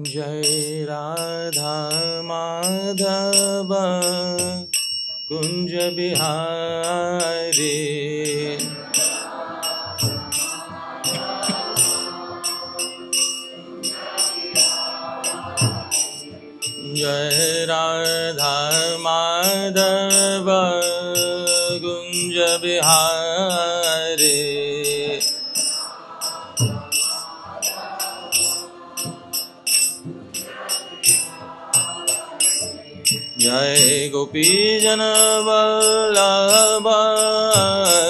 Jai Radha Madhava Kunja Bihari Jai Radha Madhava Kunja Bihari Jai Gopi Jana Vallabha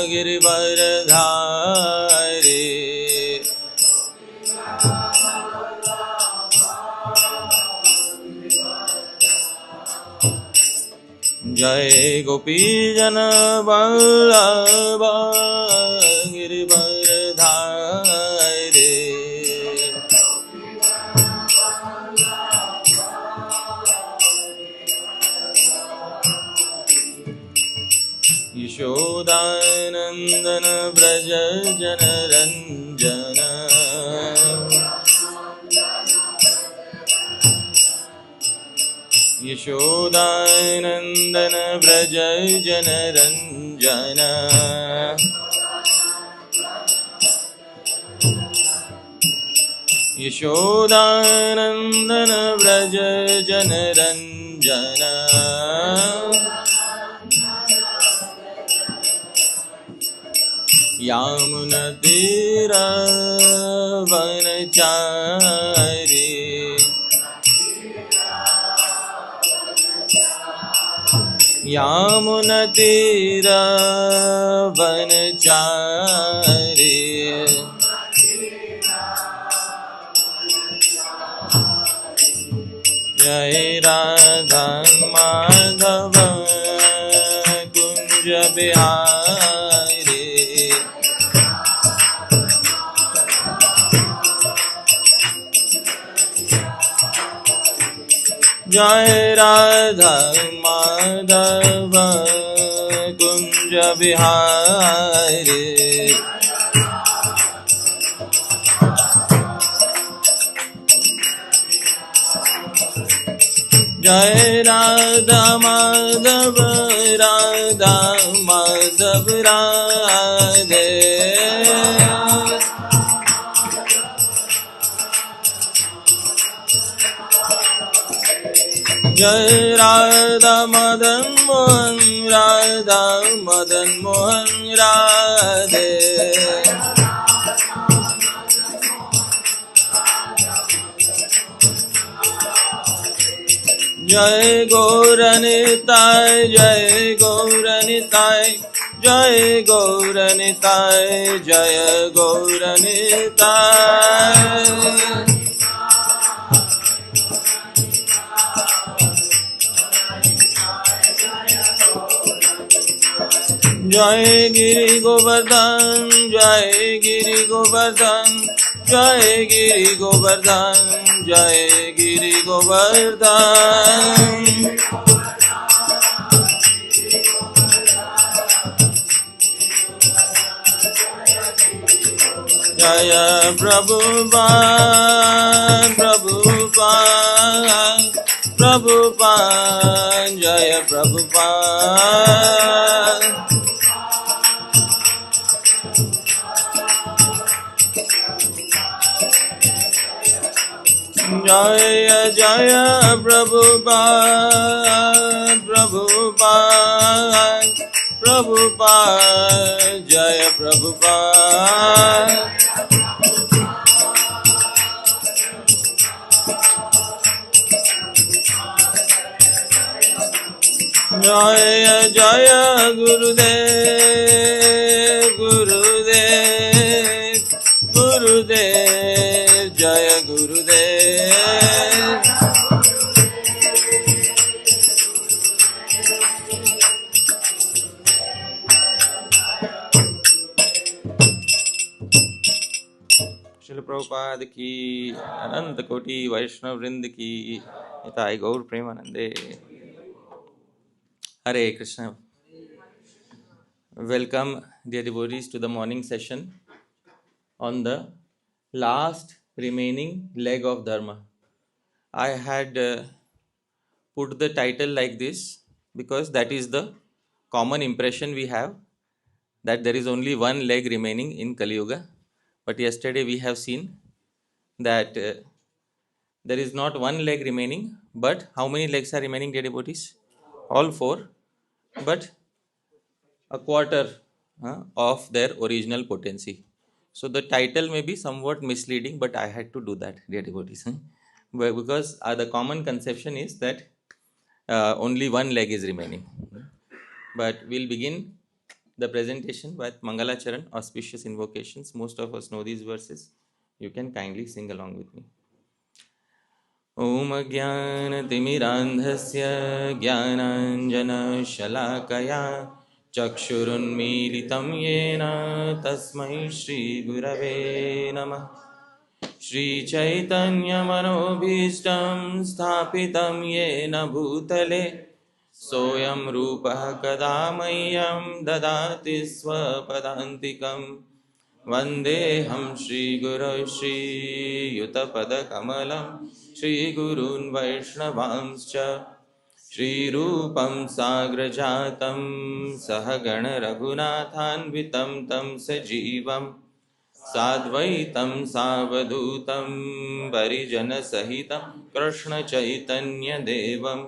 Girivardhari Jai Gopi Jana Vallabha Girivardhari Yashodanandana Vraja Jana Ranjana Yashodanandana Vraja Jana Ranjana Yashodanandana Vraja Jana Ranjana Yamuna Tira Vanachari Yamuna Tira Vanachari Jai Radha Madhava Kunja Bihari Jai Radha Madhava Kunja Bihari Jai Radha Madhava Radha Madhava Radhe Jai Radha Madan Mohan Radha Madan Mohan Radhe Jai Gauranitai Jai Gauranitai Jai Gauranitai Jai Gauranitai Jai Giri Govardhan, Jai Giri Govardhan, Jai Giri Govardhan, Jai Giri Govardhan. Jaya Prabhupada, Prabhupada, Prabhupada, Jaya Prabhupada. Jaya Jaya Prabhupada, Prabhupada, Prabhupada, Jaya Prabhupada. Jaya Jaya Gurudev, Gurudev, Gurudev, Jaya Gurudev. Srila Prabhupada ki, Ananta Koti Vaishnava Vrinda ki, Nitai Gaur Premanande. Hare Krishna. Welcome, dear devotees, to the morning session on the last remaining leg of Dharma. I had put the title like this because that is the common impression we have, that there is only one leg remaining in Kali-yuga. But yesterday we have seen that there is not one leg remaining, but how many legs are remaining, dear devotees? All four, but a quarter of their original potency. So the title may be somewhat misleading, but I had to do that, dear devotees. Because the common conception is that only one leg is remaining. But we'll begin the presentation with Mangala Charan, auspicious invocations. Most of us know these verses. You can kindly sing along with me. ॐ अज्ञानतिमिरान्धस्य ज्ञानाञ्जनशलाकया चक्षुरुन्मीलितं येन तस्मै श्रीगुरवे नमः। श्रीचैतन्यमनोभीष्टं स्थापितं येन भूतले सोऽयं रूपः कदा मह्यं ददाति स्वपदान्तिकम्। वन्देऽहं श्रीगुरो श्रीयुतपदकमलं श्रीगुरून् वैष्णवांश्च श्रीरूपं साग्रजातं सहगणरघुनाथान्वितं तं सजीवं साद्वैतं सावधूतं परिजनसहितं कृष्णचैतन्यदेवं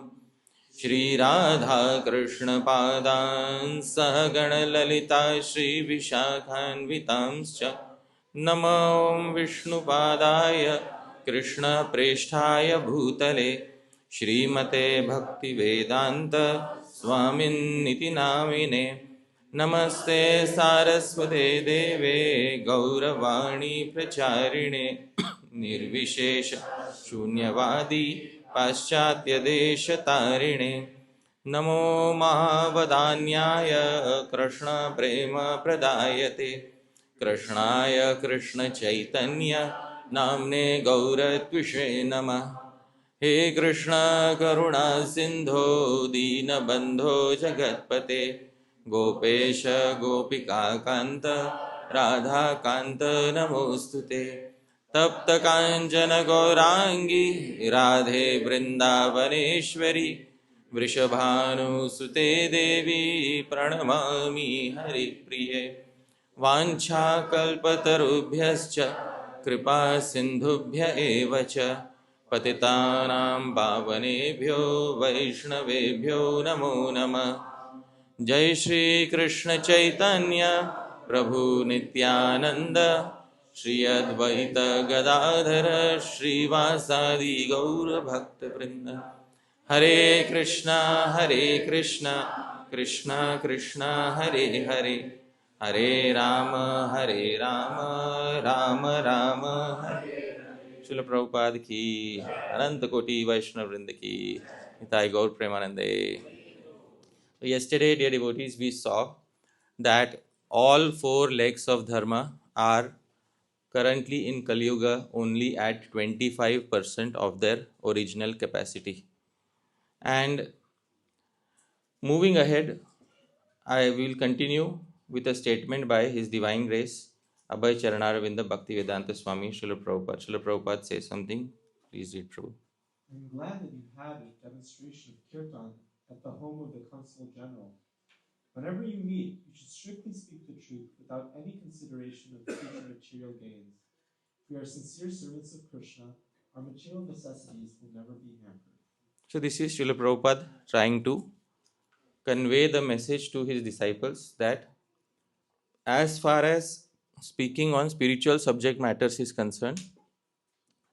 श्रीराधाकृष्णपादान् सहगणललिता श्रीविशाखान्वितांश्च नमो विष्णुपादाय कृष्णप्रेष्ठाय भूतले श्रीमते भक्तिवेदान्त स्वामिन्निति नामिने नमस्ते सारस्वते देवे गौरवाणी प्रचारिणे निर्विशेष शून्यवादी पाश्चात्यदेशतारिणे नमो महावदान्याय कृष्णप्रेमप्रदायते कृष्णाय कृष्णचैतन्य नाम्ने गौरत्विषे नमः। हे कृष्ण करुणा सिन्धो दीनबन्धो जगत्पते गोपेश गोपिकान्त राधाकान्त नमोऽस्तुते। तप्त काञ्चन गौरांगी राधे वृन्दावनेश्वरी वृषभानुसुते देवी प्रणमामि हरिप्रिये। वाञ्छाकल्पतरुभ्यश्च कृपा सिन्धुभ्य एव च पतितानां पावनेभ्यो वैष्णवेभ्यो नमो नमः। जय श्री कृष्ण चैतन्य प्रभु नित्यानंद श्री अद्वैत गदाधर श्रीवासादि गौर भक्त वृंद। हरे कृष्णा कृष्णा कृष्णा हरे हरे हरे राम राम राम हरे। श्रील प्रभुपाद की, अनंत कोटि वैष्णव वृंद की, निताई गौर प्रेमानंदे। Yesterday, dear devotees, we saw that all four legs of Dharma are currently in Kali-yuga only at 25% of their original capacity. And moving ahead, I will continue with a statement by His Divine Grace, Abhay Charanaravinda Bhaktivedanta Swami Srila Prabhupada. Srila Prabhupada says something. Please read, Prabhu. I'm glad that you had a demonstration of kirtan at the home of the Consul General. Whenever you meet, you should strictly speak the truth without any consideration of future material gains. If we are sincere servants of Krishna, our material necessities will never be hampered. So this is Srila Prabhupada trying to convey the message to his disciples that as far as speaking on spiritual subject matters is concerned,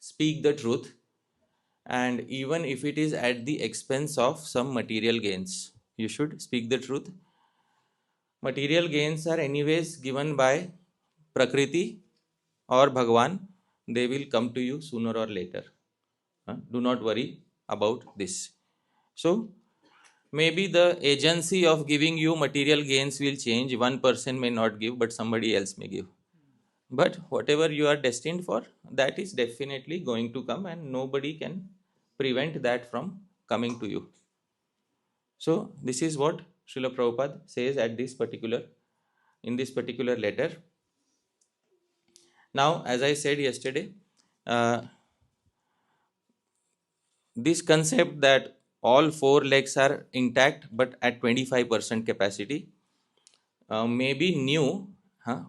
speak the truth, and even if it is at the expense of some material gains, you should speak the truth. Material gains are anyways given by Prakriti or Bhagwan. They will come to you sooner or later. Do not worry about this. So, maybe the agency of giving you material gains will change. One person may not give, but somebody else may give. But whatever you are destined for, that is definitely going to come, and nobody can prevent that from coming to you. So this is what Srila Prabhupada says at in this particular letter. Now, as I said yesterday, this concept that all four legs are intact but at 25% capacity may be new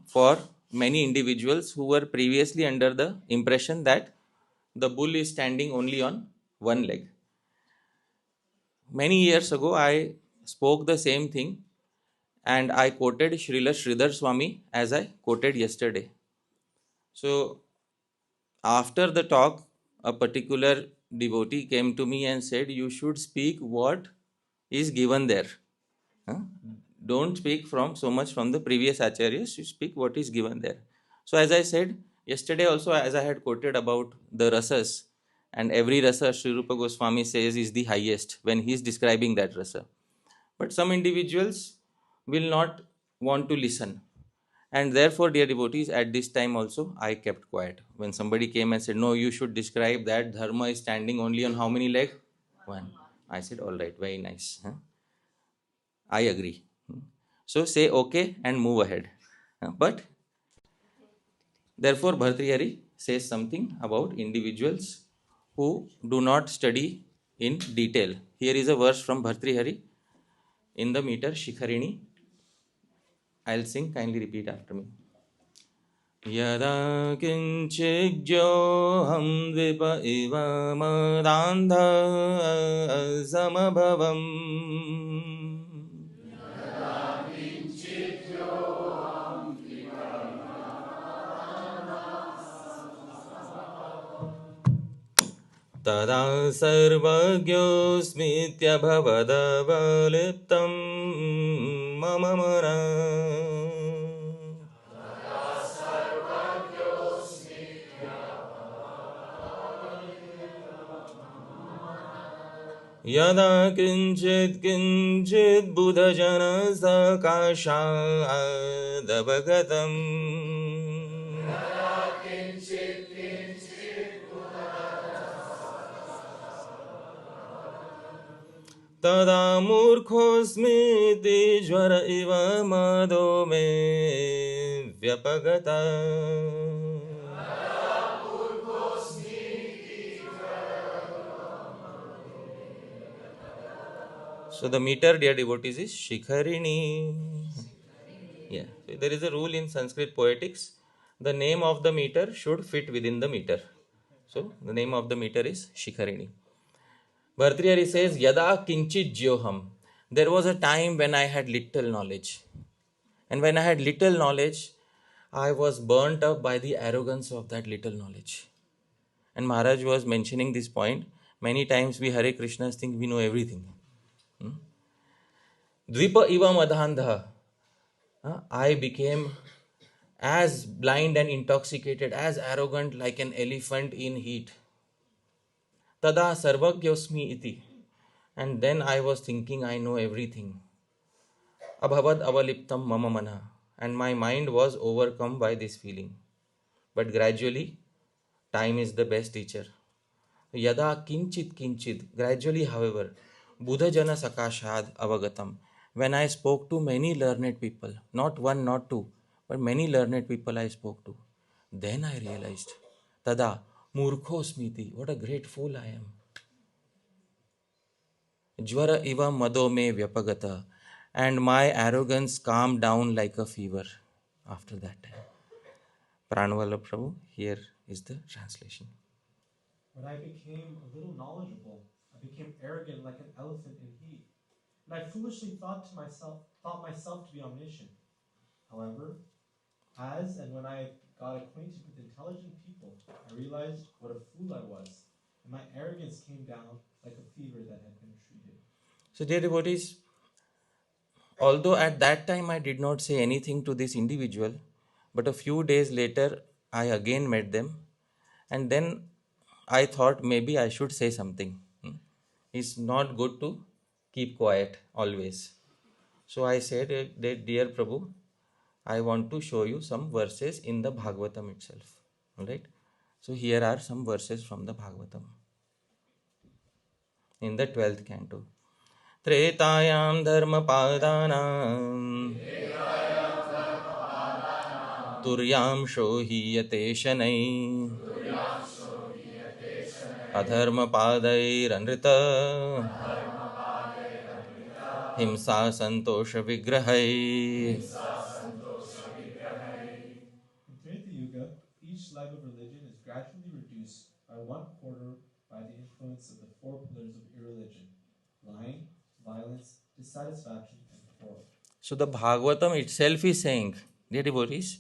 for many individuals who were previously under the impression that the bull is standing only on one leg. Many years ago, I spoke the same thing and I quoted Srila Sridhar Swami as I quoted yesterday. So, after the talk, a particular devotee came to me and said, "You should speak what is given there. Huh? Don't speak from so much from the previous acharyas, you speak what is given there." So, as I said yesterday, also, as I had quoted about the rasas, and every rasa Sri Rupa Goswami says is the highest when he is describing that rasa. But some individuals will not want to listen. And therefore, dear devotees, at this time also, I kept quiet. When somebody came and said, "No, you should describe that Dharma is standing only on how many legs?" One. I said, "All right, very nice. Huh? I agree." So say okay and move ahead. But therefore, Bhartrihari says something about individuals who do not study in detail. Here is a verse from Bhartrihari in the meter Shikharini. I'll sing, kindly repeat after me. यदा किञ्चिज्जोऽहं द्विप इव मदान्धसमभवम् तदा सर्वज्ञोऽस्मीत्यभवदवलिप्तं मम मनः यदा किञ्चित् किञ्चित् बुधजनसकाशादवगतम् तदा मूर्खोऽस्मीति ज्वर इव मदो मे व्यपगतः. So the meter, dear devotees, is Shikharini. Yeah. So there is a rule in Sanskrit poetics. The name of the meter should fit within the meter. So the name of the meter is Shikharini. Bhartrihari says, Yada kinchit jyoham. There was a time when I had little knowledge. And when I had little knowledge, I was burnt up by the arrogance of that little knowledge. And Maharaj was mentioning this point. Many times we Hare Krishnas think we know everything. Dvipa iva madhandha. I became as blind and intoxicated, as arrogant like an elephant in heat. Tada sarvagyosmi iti. And then I was thinking I know everything. Abhavad avaliptam mama mana. And my mind was overcome by this feeling. But gradually, time is the best teacher. Yada kinchit kinchit. Gradually, however, Buddha jana sakashad avagatam. When I spoke to many learned people, not one, not two, but many learned people I spoke to, then I realized, Tada murkho smiti. What a great fool I am. Jvara iva mado me vyapagata. And my arrogance calmed down like a fever after that time. Pranvala Prabhu, here is the translation. When I became a little knowledgeable, I became arrogant like an elephant in heat. And I foolishly thought myself to be omniscient. However, as and when I got acquainted with intelligent people, I realized what a fool I was, and my arrogance came down like a fever that had been treated. So, dear devotees, although at that time I did not say anything to this individual, but a few days later I again met them, and then I thought maybe I should say something. It's not good to keep quiet always. So I said, Dear Prabhu, I want to show you some verses in the Bhagavatam itself. Alright? So here are some verses from the Bhagavatam in the 12th canto. Tretayam dharma padanam turyam shohiyate shanai Adharma padairandrita himsa santosha vigrahai. In Treta Yuga, each leg of religion is gradually reduced by 1/4 by the influence of the 4 pillars of irreligion: lying, violence, dissatisfaction, and quarrel. So the Bhagavatam itself is saying, dear devotees,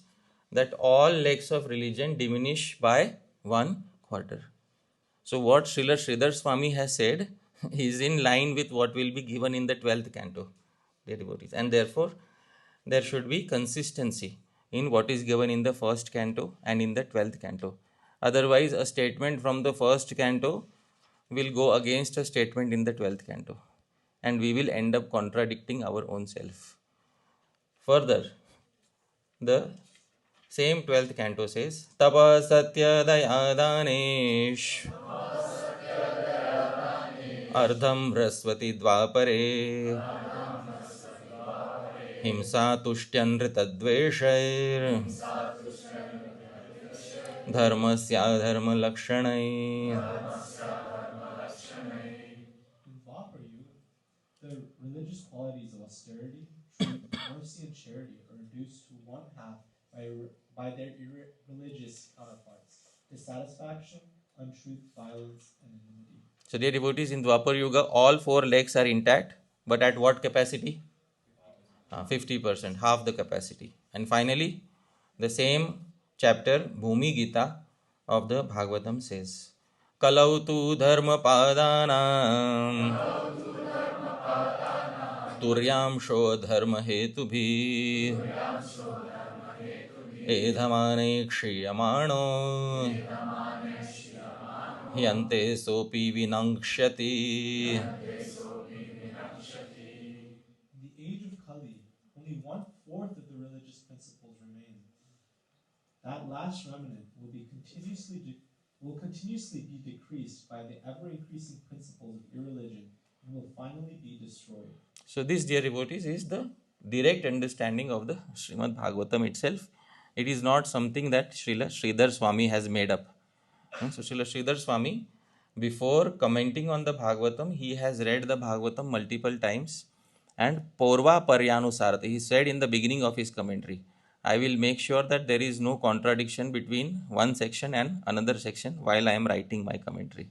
that all legs of religion diminish by 1/4. So what Srila Sridhar Swami has said is in line with what will be given in the 12th canto, dear devotees. And therefore, there should be consistency in what is given in the first canto and in the 12th canto. Otherwise, a statement from the first canto will go against a statement in the 12th canto, and we will end up contradicting our own self. Further, the same 12th canto says, Tapa Satya Dayadanesh Ardham Raswati Dvapare Himsa Tushtyam Ritadveshair Dharmasya Dharma Lakshanai. In Dwapar Yuga, the religious qualities of austerity, truth, mercy, and charity are reduced to 1/2 by their religious counterparts: dissatisfaction, untruth, violence, and enmity. So, dear devotees, in Dwapar Yuga, all four legs are intact, but at what capacity? 50%, half the capacity. And finally, the same chapter, Bhumi Gita of the Bhagavatam says, Kalautu dharma padanam turyam sho dharma hetu bhi edhamane kshiyamano hyante sopi vinangshyati. In the age of Kali, only 1/4 of the religious principles remain. That last remnant will continuously be decreased by the ever-increasing principles of irreligion and will finally be destroyed. So this, dear devotees, is the direct understanding of the Srimad Bhagavatam itself. It is not something that Srila Sridhar Swami has made up. So Srila Sridhar Swami, before commenting on the Bhagavatam, he has read the Bhagavatam multiple times, and Porva Paryanusarata, he said in the beginning of his commentary, I will make sure that there is no contradiction between one section and another section while I am writing my commentary.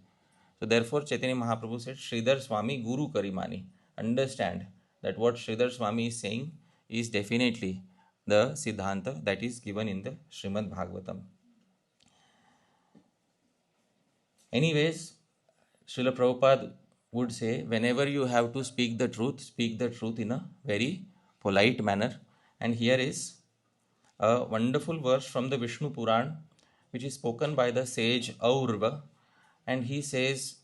So therefore Chaitanya Mahaprabhu said, Sridhar Swami Guru Karimani. Understand that what Sridhar Swami is saying is definitely the Siddhanta that is given in the Srimad Bhagavatam. Anyways, Srila Prabhupada would say, whenever you have to speak the truth in a very polite manner. And here is a wonderful verse from the Vishnu Puran, which is spoken by the sage Aurva, and he says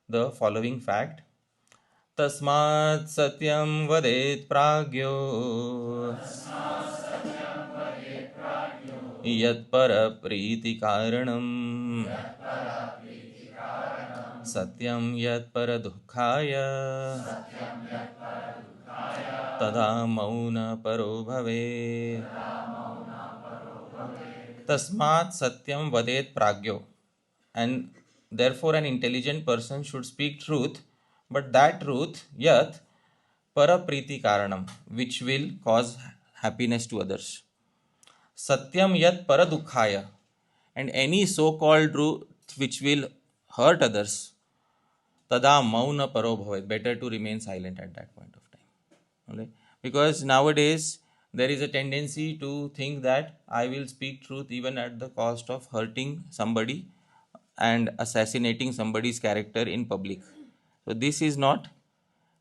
the following fact: Tasmat satyam vadet pragyo yat para priti karanam satyam yat para dukkhaya tada mauna paro bhave. Tasmat satyam vadet pragyo. And therefore an intelligent person should speak truth, but that truth, yat parapriti karanam, which will cause happiness to others. Satyam yat paradukkhaya, and any so-called truth which will hurt others, tada mauna paro bhavet, better to remain silent at that point of time. Okay? Because nowadays there is a tendency to think that I will speak truth even at the cost of hurting somebody and assassinating somebody's character in public. So this is not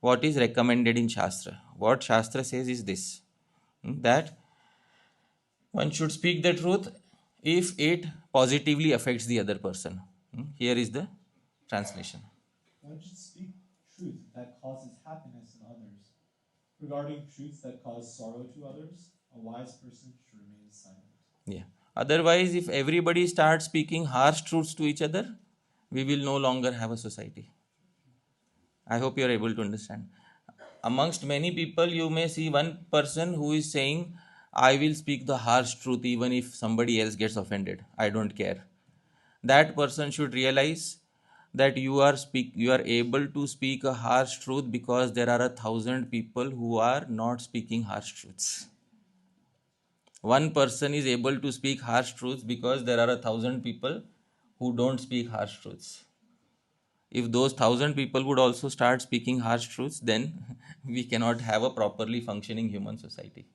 what is recommended in Shastra. What Shastra says is this, that one should speak the truth if it positively affects the other person. Here is the translation. One should speak truth that causes happiness in others. Regarding truths that cause sorrow to others, a wise person should remain silent. Yeah. Otherwise, if everybody starts speaking harsh truths to each other, we will no longer have a society. I hope you are able to understand. Amongst many people, you may see one person who is saying, I will speak the harsh truth even if somebody else gets offended. I don't care. That person should realize that you are able to speak a harsh truth because there are 1,000 people who are not speaking harsh truths. One person is able to speak harsh truths because there are 1,000 people who don't speak harsh truths. If those 1,000 people would also start speaking harsh truths, then we cannot have a properly functioning human society.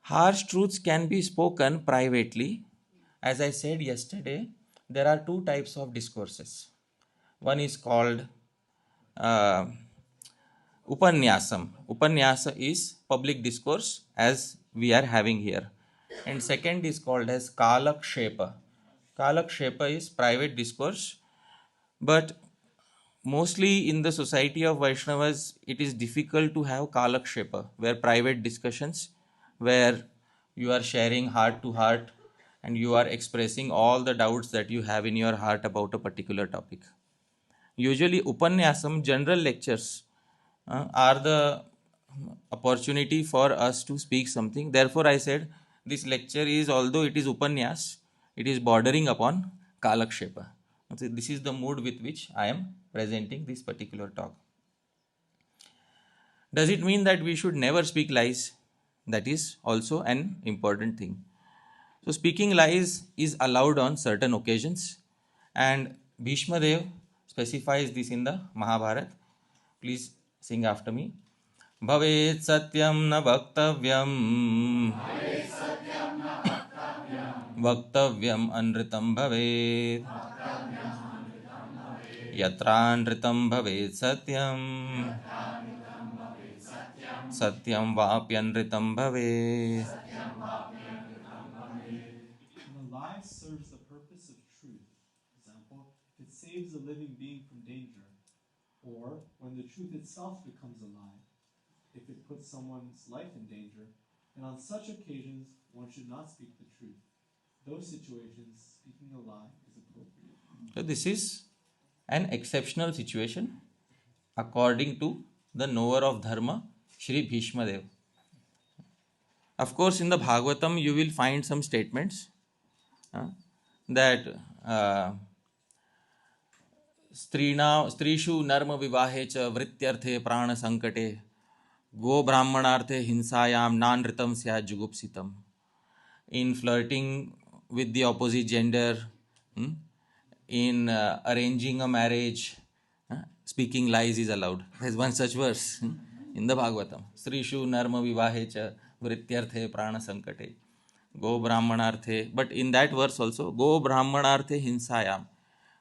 Harsh truths can be spoken privately. As I said yesterday, there are two types of discourses. One is called uh, upanyasam. Upanyasa is public discourse as we are having here. And second is called as kalakshepa. Kalakshepa is private discourse, but mostly in the society of Vaishnavas, it is difficult to have kalakshepa, where private discussions, where you are sharing heart to heart and you are expressing all the doubts that you have in your heart about a particular topic. Usually, Upanyasam, general lectures, are the opportunity for us to speak something. Therefore, I said this lecture is, although it is Upanyas, it is bordering upon Kalakshepa. So this is the mood with which I am presenting this particular talk. Does it mean that we should never speak lies? That is also an important thing. So speaking lies is allowed on certain occasions, and Bhishma Dev specifies this in the Mahabharata. Please sing after me. Bhavet satyam na vaktavyam vaktavyam anritam bhavet yatranritam bhavet satyam satyam vapyanritam bhavet. When a lie serves the purpose of truth, for example, if it saves a living being from danger, or when the truth itself becomes a lie, if it puts someone's life in danger, then on such occasions one should not speak the truth. Those situations, speaking a lie is appropriate. So this is an exceptional situation according to the knower of Dharma, Shri Bhishma Dev. Of course, in the Bhagavatam, you will find some statements that स्त्रीषु नर्म विवाहे च वृत्त्यर्थे प्राण संकटे गो ब्राह्मणार्थे हिंसायां नानृतं स्यात् जुगुप्सितम्. In flirting with the opposite gender, in arranging a marriage, speaking lies is allowed. There's one such verse in the Bhagavatam. Srishu narma vivahe cha vrityarthe prana sankate go brahmanarthe. But in that verse also, go brahmanarthe hinsayam.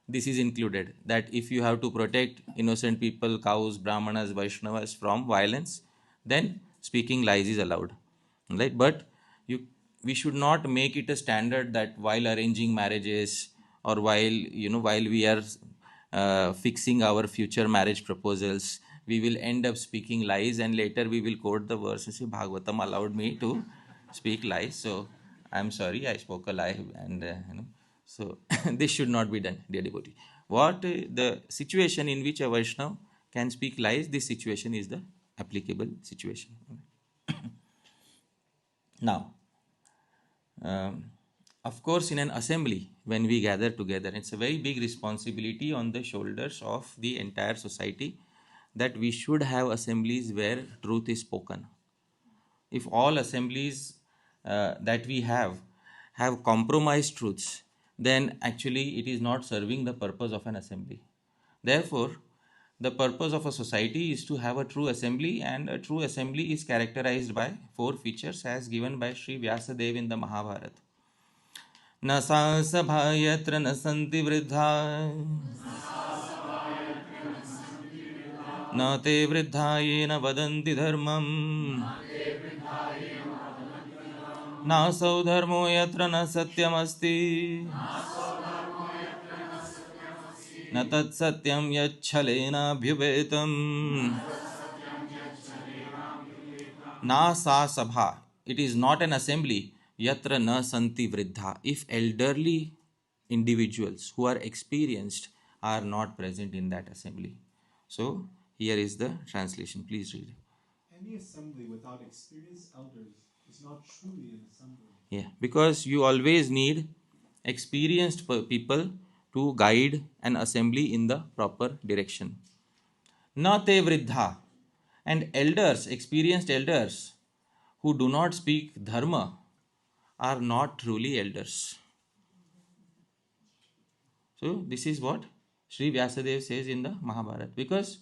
This is included, that if you have to protect innocent people, cows, brahmanas, Vaishnavas from violence, then speaking lies is allowed. Right? But we should not make it a standard that while arranging marriages or while we are fixing our future marriage proposals, we will end up speaking lies, and later we will quote the verse and say Bhagavatam allowed me to speak lies, so I'm sorry I spoke a lie, and so this should not be done, dear devotee. What the situation in which a Vaishnava can speak lies, this situation is the applicable situation. Now, of course, in an assembly, when we gather together, it's a very big responsibility on the shoulders of the entire society that we should have assemblies where truth is spoken. If all assemblies that we have compromised truths, then actually it is not serving the purpose of an assembly. Therefore, the purpose of a society is to have a true assembly, and a true assembly is characterized by 4 features as given by Sri Vyasadeva in the Mahabharata. न सा सभा यत्र न सन्ति वृद्धा न ते वृद्धा येन वदन्ति धर्मम् नासौ धर्मो यत्र न सत्यमस्ति न तत्सत्यं यच्छलेनाभ्युपेतम्. ना सा sabha, it is not an assembly, yatra na santi vriddha, if elderly individuals who are experienced are not present in that assembly. So here is the translation, please read. Any assembly without experienced elders is not truly an assembly. Yeah, because you always need experienced people to guide an assembly in the proper direction. Na te vriddha, and elders, experienced elders who do not speak dharma are not truly elders. So this is what Sri Vyasadeva says in the Mahabharata. Because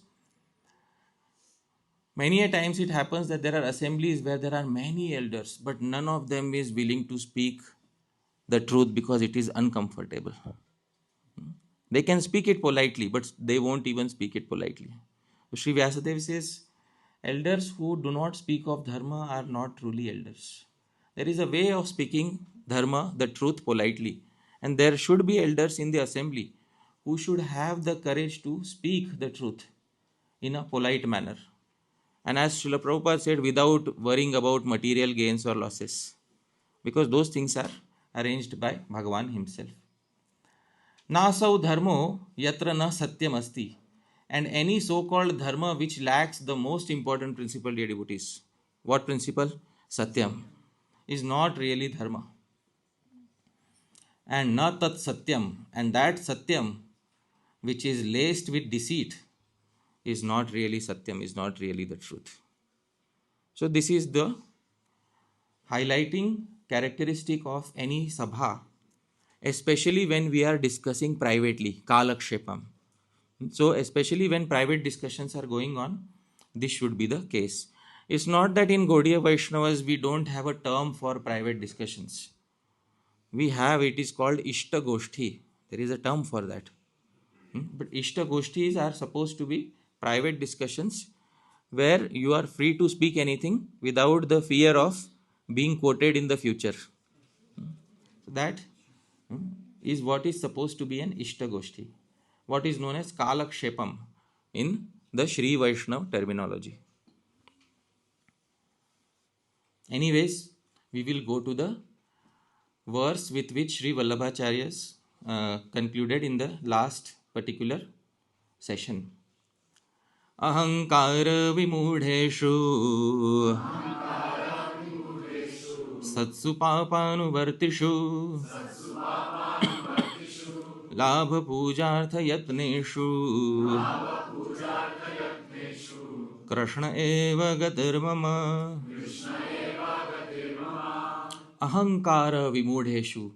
many a times it happens that there are assemblies where there are many elders, but none of them is willing to speak the truth because it is uncomfortable. They can speak it politely, but they won't even speak it politely. So Sri Vyasadeva says, elders who do not speak of dharma are not truly elders. There is a way of speaking dharma, the truth, politely. And there should be elders in the assembly who should have the courage to speak the truth in a polite manner. And as Srila Prabhupada said, without worrying about material gains or losses. Because those things are arranged by Bhagavan himself. Nasau dharmo yatra na satyam asti. And any so-called dharma which lacks the most important principle, dear devotees. What principle? Satyam. Is not really dharma. And na tat satyam. And that satyam which is laced with deceit is not really satyam, is not really the truth. So this is the highlighting characteristic of any sabha, especially when we are discussing privately, kalakshepam. So especially when private discussions are going on, this should be the case. It's not that in Gaudiya Vaishnavas we don't have a term for private discussions. We have, it is called Ishta Goshti. There is a term for that. But Ishta Goshtis are supposed to be private discussions where you are free to speak anything without the fear of being quoted in the future. That is what is supposed to be an Ishta Goshti. What is known as Kalakshepam in the Sri Vaishnav terminology. Anyways, we will go to the verse with which Sri Vallabhacharyas concluded in the last particular session. Ahankara vimudheshu satsu papanuvartishu labha pujartha yatneshu Krishna eva gatirmama ahankara vimudheshu.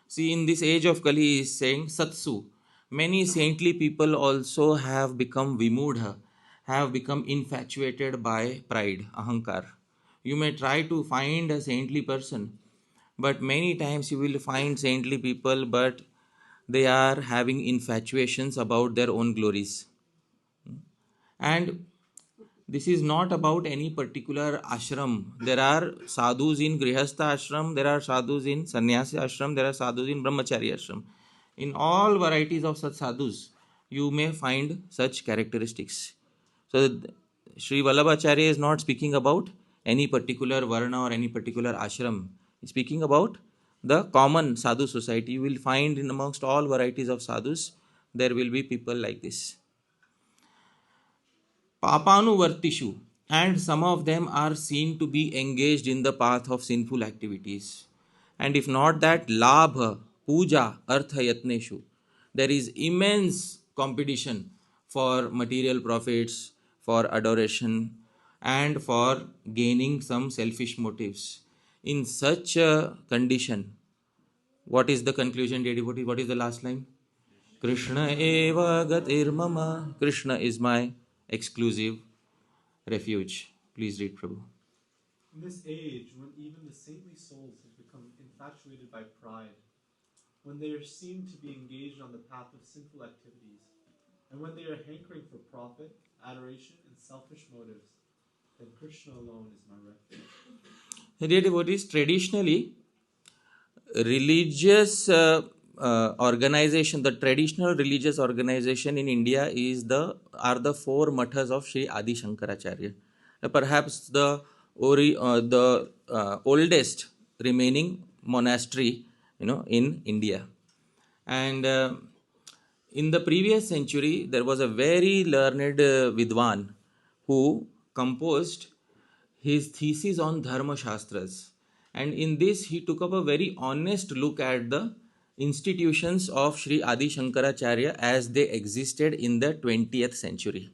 See, in this age of Kali, he is saying satsu. Many saintly people also have become vimudha, have become infatuated by pride, ahankar. You may try to find a saintly person, but many times you will find saintly people, but they are having infatuations about their own glories. And this is not about any particular ashram. There are sadhus in Grihastha ashram, there are sadhus in sannyasa ashram, there are sadhus in brahmachari ashram. In all varieties of such sadhus, you may find such characteristics. So, Sri Vallabhacharya is not speaking about any particular varna or any particular ashram. He is speaking about the common sadhu society. You will find in amongst all varieties of sadhus, there will be people like this. Papanuvartishu, and some of them are seen to be engaged in the path of sinful activities. And if not that, labha, puja, artha yatneshu, there is immense competition for material profits, for adoration, and for gaining some selfish motives. In such a condition, what is the conclusion, dear devotee? What is the last line? Krishna eva gatir mama. Krishna is my exclusive refuge. Please read, Prabhu. In this age, when even the saintly souls have become infatuated by pride, when they are seen to be engaged on the path of sinful activities, and when they are hankering for profit, adoration, and selfish motives, then Krishna alone is my refuge. Dear devotees, traditionally, religious organization, the traditional religious organization in India are the four mathas of Sri Adi Shankaracharya. Perhaps the oldest remaining monastery, in India. And in the previous century, there was a very learned Vidwan who composed his thesis on Dharma Shastras. And in this, he took up a very honest look at the institutions of Sri Adi Shankaracharya as they existed in the 20th century.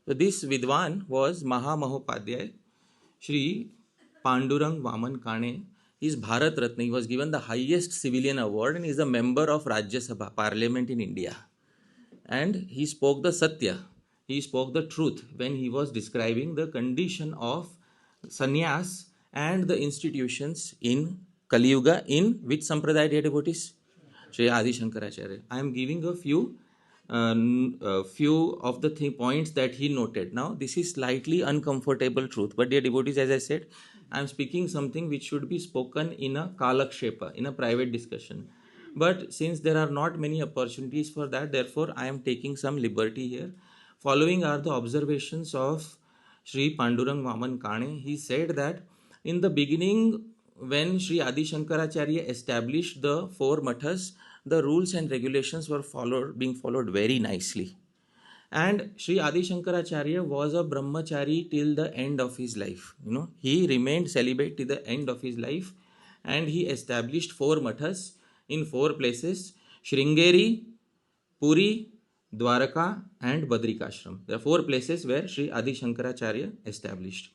So this Vidwan was Mahamahopadhyay Shri Pandurang Vaman Kane. He is Bharat Ratna. He was given the highest civilian award and is a member of Rajya Sabha, Parliament in India. And he spoke the Satya. He spoke the truth when he was describing the condition of sannyas and the institutions in Kali-yuga in which sampradaya, dear devotees? Sri Adi Shankaracharya. I am giving a few of the points that he noted. Now, this is slightly uncomfortable truth, but dear devotees, as I said, I am speaking something which should be spoken in a kalakshepa, in a private discussion. But since there are not many opportunities for that, therefore, I am taking some liberty here. Following are the observations of Sri Pandurang Vaman Kane. He said that in the beginning, when Sri Adi Shankaracharya established the four mathas, the rules and regulations were being followed very nicely. And Sri Adi Shankaracharya was a brahmachari till the end of his life. He remained celibate till the end of his life, and he established four mathas in four places: Sringeri, Puri, Dwaraka, and Badrikashram. There are four places where Sri Adi Shankaracharya established.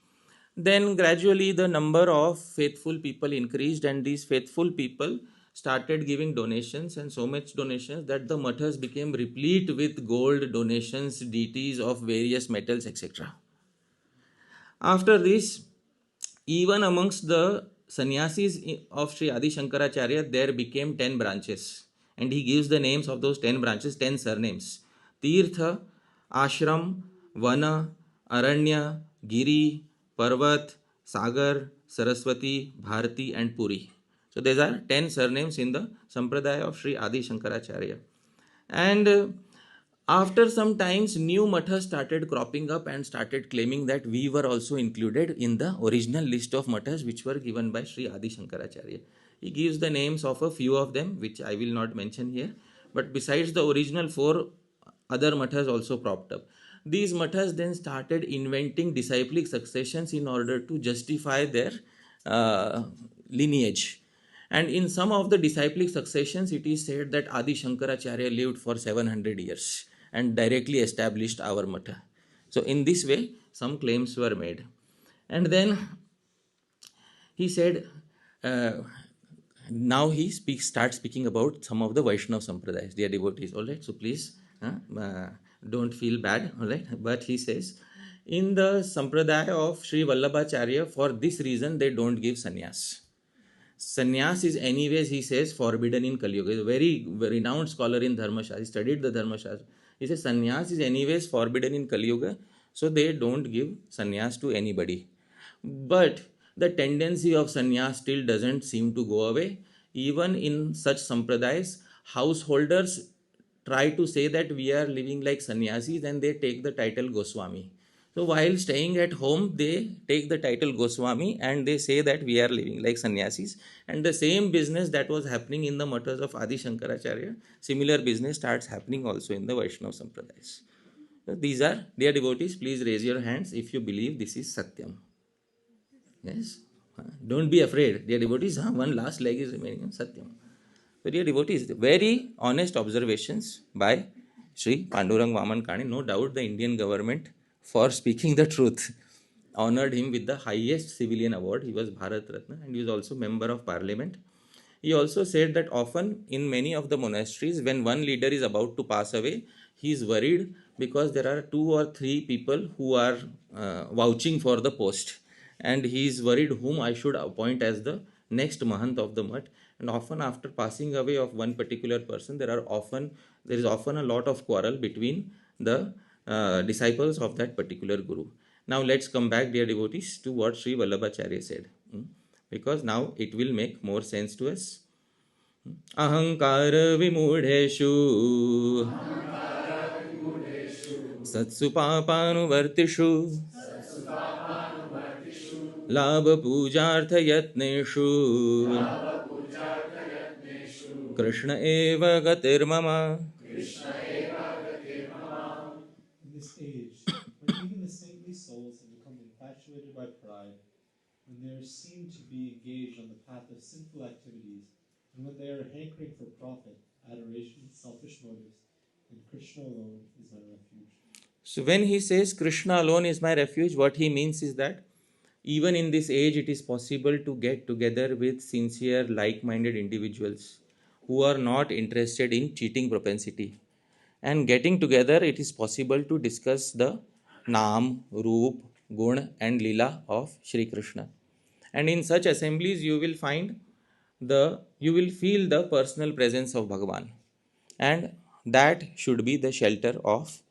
Then gradually the number of faithful people increased, and these faithful people started giving donations, and so much donations that the mathas became replete with gold donations, deities of various metals, etc. After this, even amongst the sannyasis of Sri Adi Shankaracharya, there became 10 branches. And he gives the names of those 10 branches, 10 surnames: Tirtha, Ashram, Vana, Aranya, Giri, Parvat, Sagar, Saraswati, Bharati, and Puri. So these are 10 surnames in the Sampradaya of Sri Adi Shankaracharya. And after some times, new mathas started cropping up and started claiming that we were also included in the original list of mathas which were given by Sri Adi Shankaracharya. He gives the names of a few of them, which I will not mention here. But besides the original four, other mathas also propped up. These mathas then started inventing disciplic successions in order to justify their lineage. And in some of the disciplic successions, it is said that Adi Shankaracharya lived for 700 years and directly established our matha. So, in this way, some claims were made. And then he said, uh, now he starts speaking about some of the Vaishnava Sampradayas, dear devotees. All right, so please don't feel bad. All right, but he says, in the Sampradaya of Sri Vallabhacharya, for this reason, they don't give sannyas. Sannyas is anyways, he says, forbidden in Kali-yuga. He's a very renowned scholar in Dharma. He studied the Dharma. He says sannyas is anyways forbidden in Kali-yuga, so they don't give sannyas to anybody. But the tendency of sannyas still doesn't seem to go away. Even in such sampradayas, householders try to say that we are living like sannyasis, and they take the title Goswami. So while staying at home, they take the title Goswami and they say that we are living like sannyasis. And the same business that was happening in the matters of Adi Shankaracharya, similar business starts happening also in the Vaishnava Sampradayas. So these are, dear devotees, please raise your hands if you believe this is Satyam. Yes? Don't be afraid, dear devotees. One last leg is remaining, Satyam. So, dear devotees, very honest observations by Sri Pandurang Vaman Kane. No doubt the Indian government, for speaking the truth, honored him with the highest civilian award. He was Bharat Ratna and he was also member of parliament. He also said that often in many of the monasteries, when one leader is about to pass away, he is worried because there are two or three people who are vouching for the post, and he is worried whom I should appoint as the next Mahant of the Mutt. And often after passing away of one particular person, there is often a lot of quarrel between the disciples of that particular guru. Now let's come back, dear devotees, to what Sri Vallabhacharya said, because now it will make more sense to us. अहंकार विमूढ़ेषु सत्सु पापानुवर्तिषु लाभ पूजार्थ यत्नेषु कृष्ण एव गतिर्मम. In this age, when even the saintly souls have become infatuated by pride, when they are seen to be engaged on the path of sinful activities, And when they are hankering for profit, adoration, selfish motives, then Krishna alone is my refuge. So when he says Krishna alone is my refuge, what he means is that even in this age, it is possible to get together with sincere, like-minded individuals who are not interested in cheating propensity. And getting together, it is possible to discuss the Naam, Roop, Gun and Lila of Shri Krishna. And in such assemblies, you will feel the personal presence of Bhagavan. And that should be the shelter of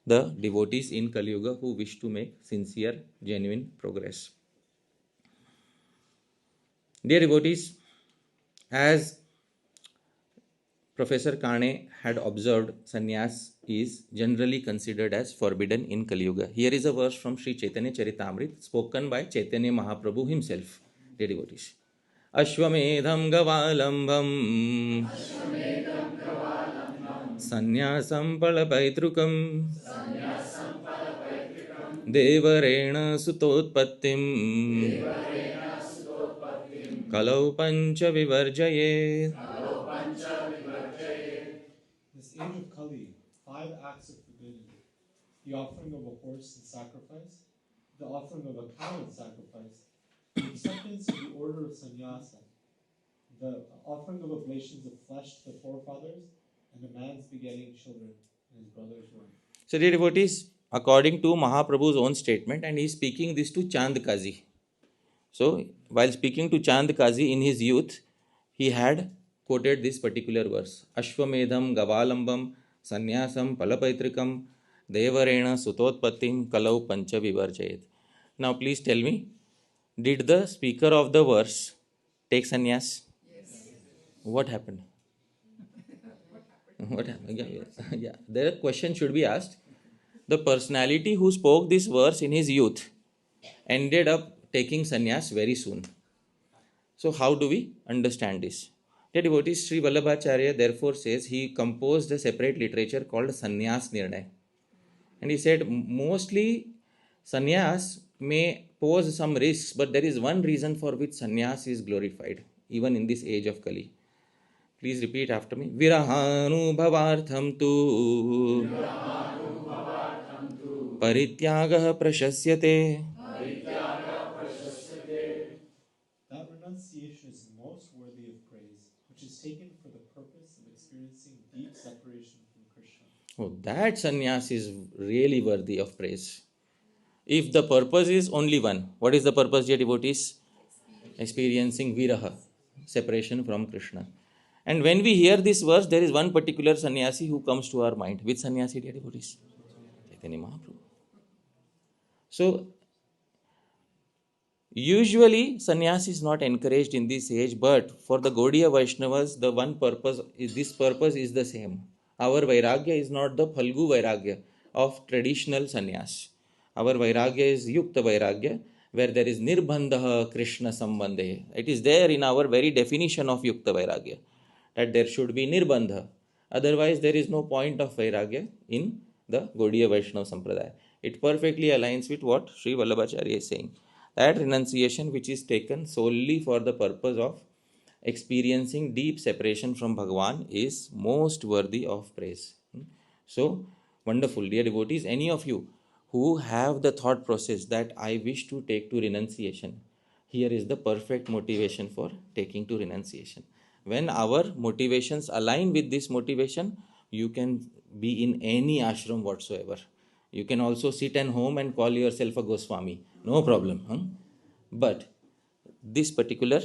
the devotees in Kali-yuga who wish to make sincere, genuine progress. Dear devotees, as Professor Kane had observed, sannyas is generally considered as forbidden in Kali Yuga. Here is a verse from Sri Chaitanya Charitamrita spoken by Chaitanya Mahaprabhu himself. Dear devotees, Ashwamedham Gavalambam Sannyasam Palapaitrukum Devarena Sutotpattim Kalau Pancha Vivarjayet. This age of Kali, 5 acts are forbidden: the offering of a horse in sacrifice, the offering of a cow in sacrifice, the acceptance of the order of sannyasa, the offering of oblations of flesh to the forefathers, and a man's begetting children in his brother's womb. So, dear devotees, according to Mahaprabhu's own statement, and he is speaking this to Chand Kazi. So, while speaking to Chand Kazi in his youth, he had quoted this particular verse: Ashwamedham Gavalambam Sannyasam Palapaitrikam Devarena Sutotpatim Kalau Pancha Vivarjayet. Now, please tell me, did the speaker of the verse take sannyas? Yes. What happened? What happened? Yeah. The question should be asked. The personality who spoke this verse in his youth ended up taking sannyas very soon. So how do we understand this? The devotee Sri Vallabhacharya therefore says he composed a separate literature called Sannyas Nirnay. And he said mostly sannyas may pose some risks, but there is one reason for which sannyas is glorified, even in this age of Kali. Please repeat after me. Virahanubhavartham tu Parityagah prashasyate. That renunciation is most worthy of praise, which is taken for the purpose of experiencing deep separation from Krishna. Oh, that sannyas is really worthy of praise. If the purpose is only one, what is the purpose, dear devotees? Experiencing viraha, separation from Krishna. And when we hear this verse, there is one particular sannyasi who comes to our mind. Which sannyasi, dear devotees? Chaitanya Mahaprabhu. So, usually sannyas is not encouraged in this age, but for the Gaudiya Vaishnavas, the one purpose is the same. Our vairagya is not the Phalgu vairagya of traditional sannyas. Our vairagya is Yukta vairagya, where there is nirbandha Krishna sambandhe. It is there in our very definition of Yukta vairagya, that there should be nirbandha. Otherwise, there is no point of vairagya in the Gaudiya Vaishnava Sampradaya. It perfectly aligns with what Sri Vallabhacharya is saying. That renunciation which is taken solely for the purpose of experiencing deep separation from Bhagavan is most worthy of praise. So, wonderful, dear devotees, any of you who have the thought process that I wish to take to renunciation, here is the perfect motivation for taking to renunciation. When our motivations align with this motivation, you can be in any ashram whatsoever. You can also sit at home and call yourself a Goswami. No problem. But this particular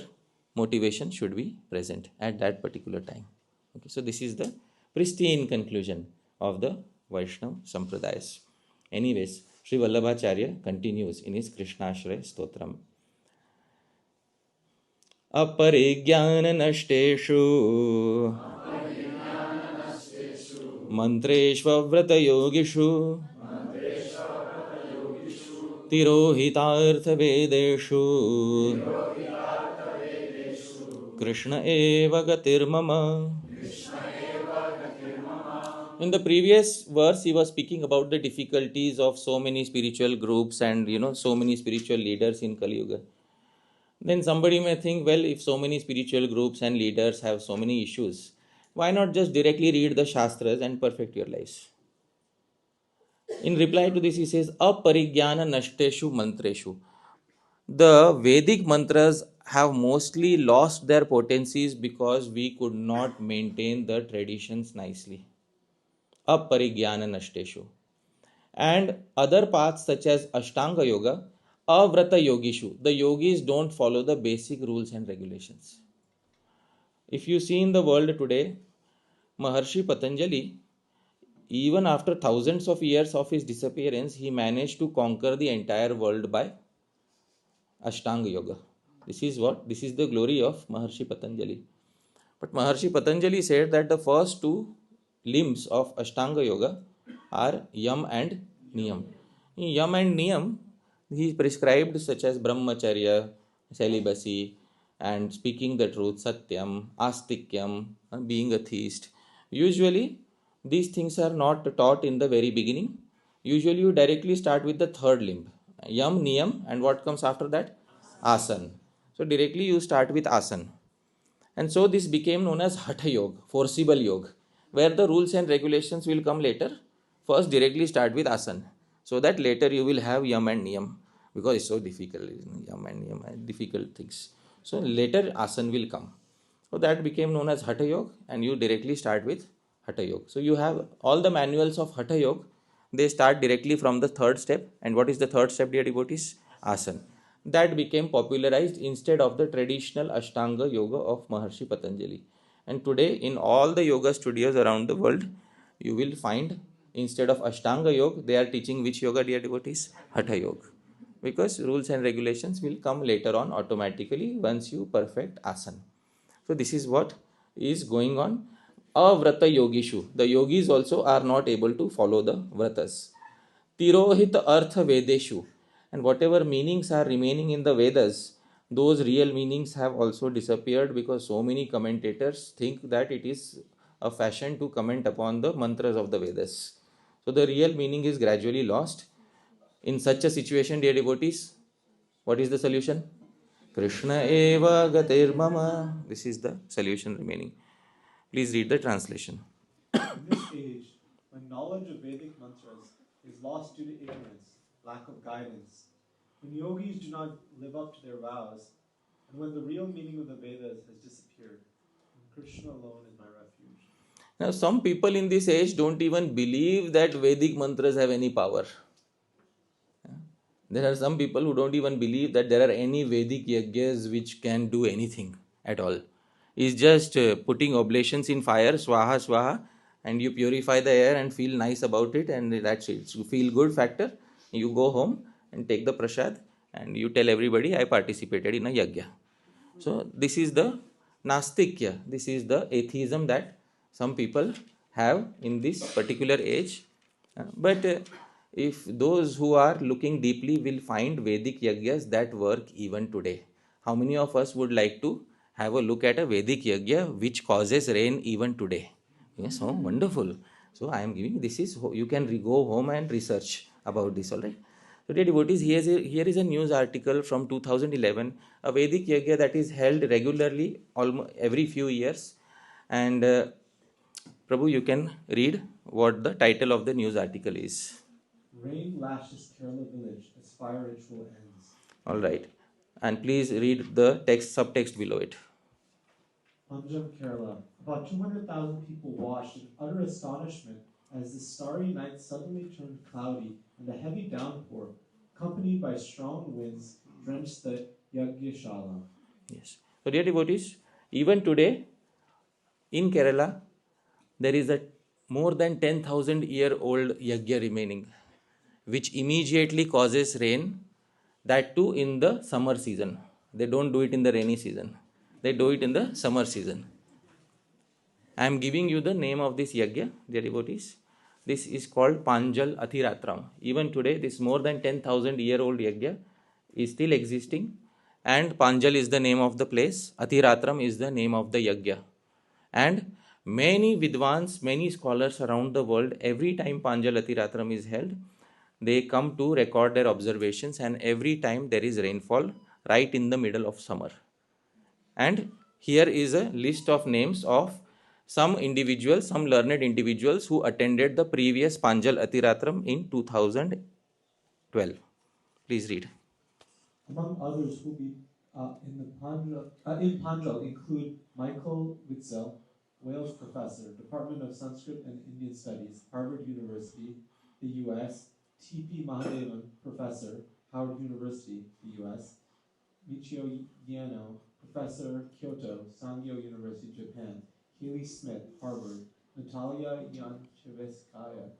motivation should be present at that particular time. Okay, so this is the pristine conclusion of the Vaishnava Sampradayas. Anyways, Sri Vallabhacharya continues in his Krishnashraya Stotram. Aparijnana nashteshu Mantreshva yogishu Tirohitartha-vedeshu Krishna eva gatirmama. In the previous verse, he was speaking about the difficulties of so many spiritual groups and so many spiritual leaders in Kali Yuga. Then somebody may think, well, if so many spiritual groups and leaders have so many issues, why not just directly read the Shastras and perfect your lives? In reply to this, he says, Aparigyana nashteshu mantreshu. The Vedic mantras have mostly lost their potencies because we could not maintain the traditions nicely. Aparigyana nashteshu. And other paths such as Ashtanga Yoga, Avrata Yogishu. The yogis don't follow the basic rules and regulations. If you see in the world today, Maharshi Patanjali, even after thousands of years of his disappearance, he managed to conquer the entire world by Ashtanga Yoga. This is what? This is the glory of Maharshi Patanjali. But Maharshi Patanjali said that the first two limbs of Ashtanga Yoga are Yam and Niyam. In Yam and Niyam, he prescribed such as Brahmacharya, celibacy, and speaking the truth, Satyam, Astikyam, being a theist. Usually, these things are not taught in the very beginning. Usually, you directly start with the third limb, Yam, Niyam, and what comes after that? Asan. So, directly you start with Asan. And so this became known as Hatha Yoga, forcible yoga, where the rules and regulations will come later. First, directly start with asana, so that later you will have yam and niyam, because it's so difficult, yam and niyam are difficult things. So later asana will come. So that became known as Hatha Yoga, and you directly start with Hatha Yoga. So you have all the manuals of Hatha Yoga. They start directly from the third step. And what is the third step, dear devotees? Asana. That became popularized instead of the traditional Ashtanga Yoga of Maharshi Patanjali. And today, in all the yoga studios around the world, you will find instead of Ashtanga Yoga, they are teaching which yoga, dear devotees? Hatha Yoga. Because rules and regulations will come later on automatically once you perfect asana. So this is what is going on. Avrata yogishu. The yogis also are not able to follow the vratas. Tirohit artha vedeshu. And whatever meanings are remaining in the Vedas, those real meanings have also disappeared because so many commentators think that it is a fashion to comment upon the mantras of the Vedas. So the real meaning is gradually lost. In such a situation, dear devotees, what is the solution? Krishna eva gatir mama. This is the solution remaining. Please read the translation. In this age, when knowledge of Vedic mantras is lost due to ignorance, lack of guidance, when yogis do not live up to their vows, and when the real meaning of the Vedas has disappeared, Krishna alone is my refuge. Now, some people in this age don't even believe that Vedic mantras have any power. There are some people who don't even believe that there are any Vedic yajnas which can do anything at all. It's just putting oblations in fire, swaha, swaha, and you purify the air and feel nice about it, and that's it. You feel good factor. You go home and take the prasad, and you tell everybody, I participated in a yajna. So, this is the Nastikya, this is the atheism that some people have in this particular age. But if those who are looking deeply will find Vedic yajnas that work even today. How many of us would like to have a look at a Vedic yajna which causes rain even today? Yes, oh, wonderful. So I am giving this is you can go home and research about this, all right? So, dear devotees, here is a news article from 2011, a Vedic yajna that is held regularly almost every few years. And Prabhu, you can read what the title of the news article is. Rain lashes Kerala village as fire ritual ends. All right. And please read the text subtext below it. Punjab, Kerala. About 200,000 people watched in utter astonishment as the starry night suddenly turned cloudy and a heavy downpour, accompanied by strong winds, drenched the Yagyashala. Yes. So, dear devotees, even today in Kerala, there is a more than 10,000-year-old yajna remaining, which immediately causes rain, that too in the summer season. They don't do it in the rainy season. They do it in the summer season. I am giving you the name of this yajna, dear devotees. This is called Panjal Athiratram. Even today, this more than 10,000-year-old yajna is still existing. And Panjal is the name of the place. Athiratram is the name of the yajna. And many Vidwans, many scholars around the world, every time Panjal Athiratram is held, they come to record their observations, and every time there is rainfall, right in the middle of summer. And here is a list of names of some individuals, some learned individuals who attended the previous Panjal Atiratram in 2012. Please read. Among others who will be in Panjal include Michael Witzel, Wales professor, Department of Sanskrit and Indian Studies, Harvard University, the U.S., T.P. Mahadevan, professor, Howard University, the U.S., Michio Yano, professor, Kyoto, Sangyo University, Japan, Haley Smith, Harvard, Natalia Yanchevskaya,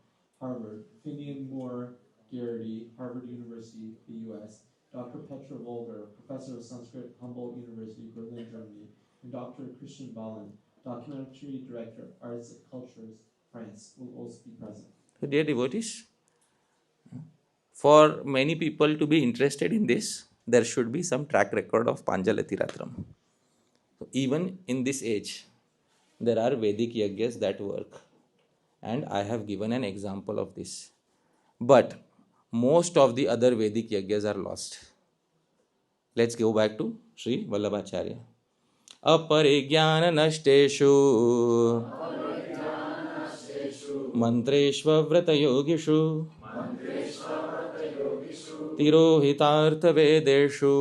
Harvard, Finian Moore Garrity, Harvard University, the U.S., Dr. Petra Volger, professor of Sanskrit, Humboldt University, Berlin, Germany, and Dr. Christian Balin, documentary director, Arts and Cultures, France, will also be present. So, dear devotees, for many people to be interested in this, there should be some track record of Panjal Atiratram. So even in this age, there are Vedic yagyas that work, and I have given an example of this. But most of the other Vedic yagyas are lost. Let's go back to Sri Vallabhacharya. Aparigyan nashteshu mantreshva yogishu tirohitartha vedeshu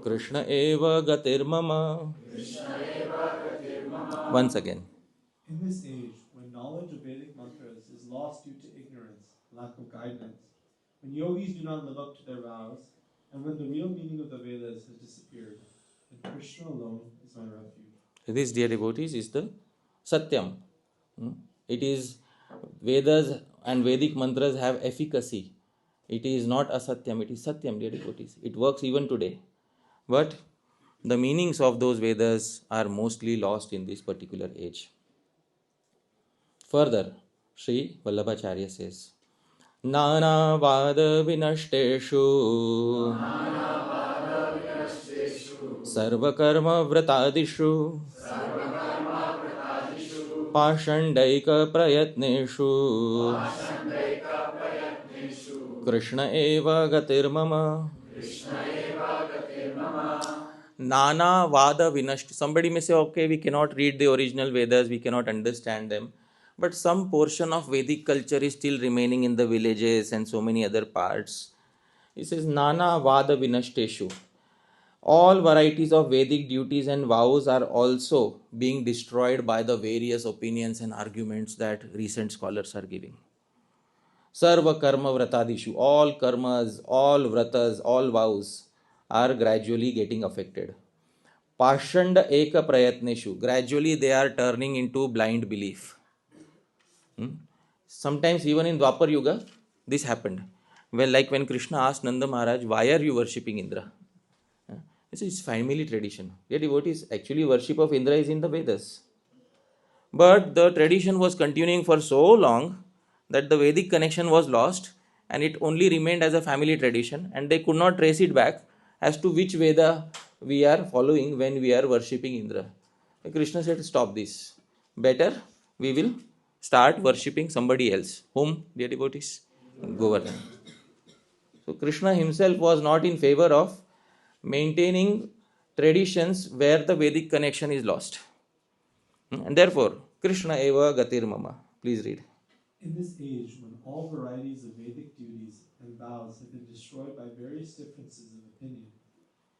Krishna eva gatirmama. Once again. In this age, when knowledge of Vedic mantras is lost due to ignorance, lack of guidance, when yogis do not live up to their vows, and when the real meaning of the Vedas has disappeared, then Krishna alone is my refuge. This, dear devotees, is the Satyam. It is Vedas and Vedic mantras have efficacy. It is not Asatyam, it is Satyam, dear devotees. It works even today. But the meanings of those Vedas are mostly lost in this particular age. Further, Sri Vallabhacharya says, Nana Vada Vinashteshu Sarva Karma Vratadishu Pashandaika Prayatneshu Krishna eva gatirmama. Nana Vada Vinashti. Somebody may say, okay, we cannot read the original Vedas, we cannot understand them. But some portion of Vedic culture is still remaining in the villages and so many other parts. He says, Nana Vada Vinashteshu. All varieties of Vedic duties and vows are also being destroyed by the various opinions and arguments that recent scholars are giving. Sarva karma vratadishu. All karmas, all vratas, all vows are gradually getting affected. Pashanda eka prayatneshu. Gradually they are turning into blind belief. Sometimes even in Dwapar Yuga, this happened. Well, like when Krishna asked Nanda Maharaj, why are you worshipping Indra? This is family tradition. The devotees, actually worship of Indra is in the Vedas. But the tradition was continuing for so long that the Vedic connection was lost and it only remained as a family tradition, and they could not trace it back as to which Veda we are following when we are worshipping Indra. Krishna said, stop this. Better we will start worshipping somebody else. Whom, dear devotees? Govardhan. So Krishna himself was not in favor of maintaining traditions where the Vedic connection is lost. And therefore, Krishna eva gatir mama. Please read. In this age, when all varieties of Vedic duties and vows have been destroyed by various differences of opinion,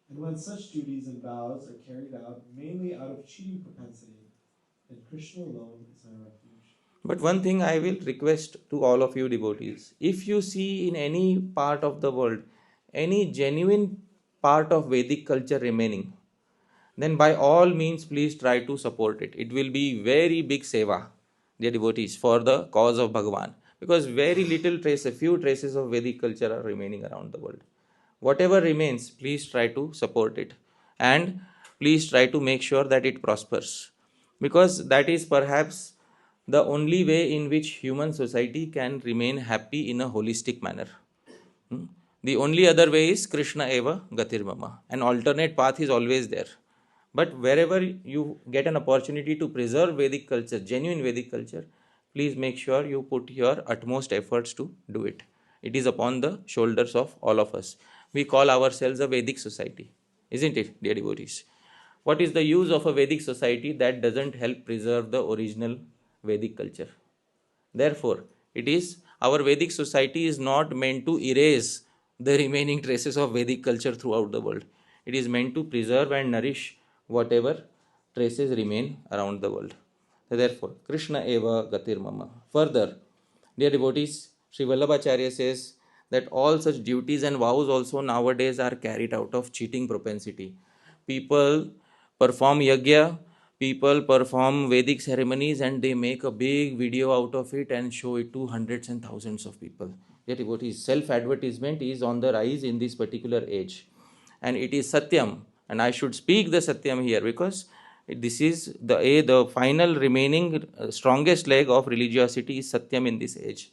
and when such duties and vows are carried out mainly out of cheating propensity, then Krishna alone is my refuge. But one thing I will request to all of you devotees, if you see in any part of the world any genuine part of Vedic culture remaining, then by all means please try to support it. It will be very big seva, dear devotees, for the cause of Bhagavan, because very little trace, a few traces of Vedic culture are remaining around the world. Whatever remains, please try to support it, and please try to make sure that it prospers, because that is perhaps the only way in which human society can remain happy in a holistic manner. The only other way is Krishna eva gatir mama. An alternate path is always there. But wherever you get an opportunity to preserve Vedic culture, genuine Vedic culture, please make sure you put your utmost efforts to do it. It is upon the shoulders of all of us. We call ourselves a Vedic society, isn't it, dear devotees? What is the use of a Vedic society that doesn't help preserve the original Vedic culture? Therefore, it is our Vedic society is not meant to erase the remaining traces of Vedic culture throughout the world. It is meant to preserve and nourish whatever traces remain around the world. Therefore, Krishna eva gatir mama. Further, dear devotees, Sri Vallabhacharya says that all such duties and vows also nowadays are carried out of cheating propensity. People perform yagya, people perform Vedic ceremonies, and they make a big video out of it and show it to hundreds and thousands of people. Yet devotees, self-advertisement is on the rise in this particular age. And it is Satyam. And I should speak the Satyam here because this is the final remaining strongest leg of religiosity is Satyam in this age.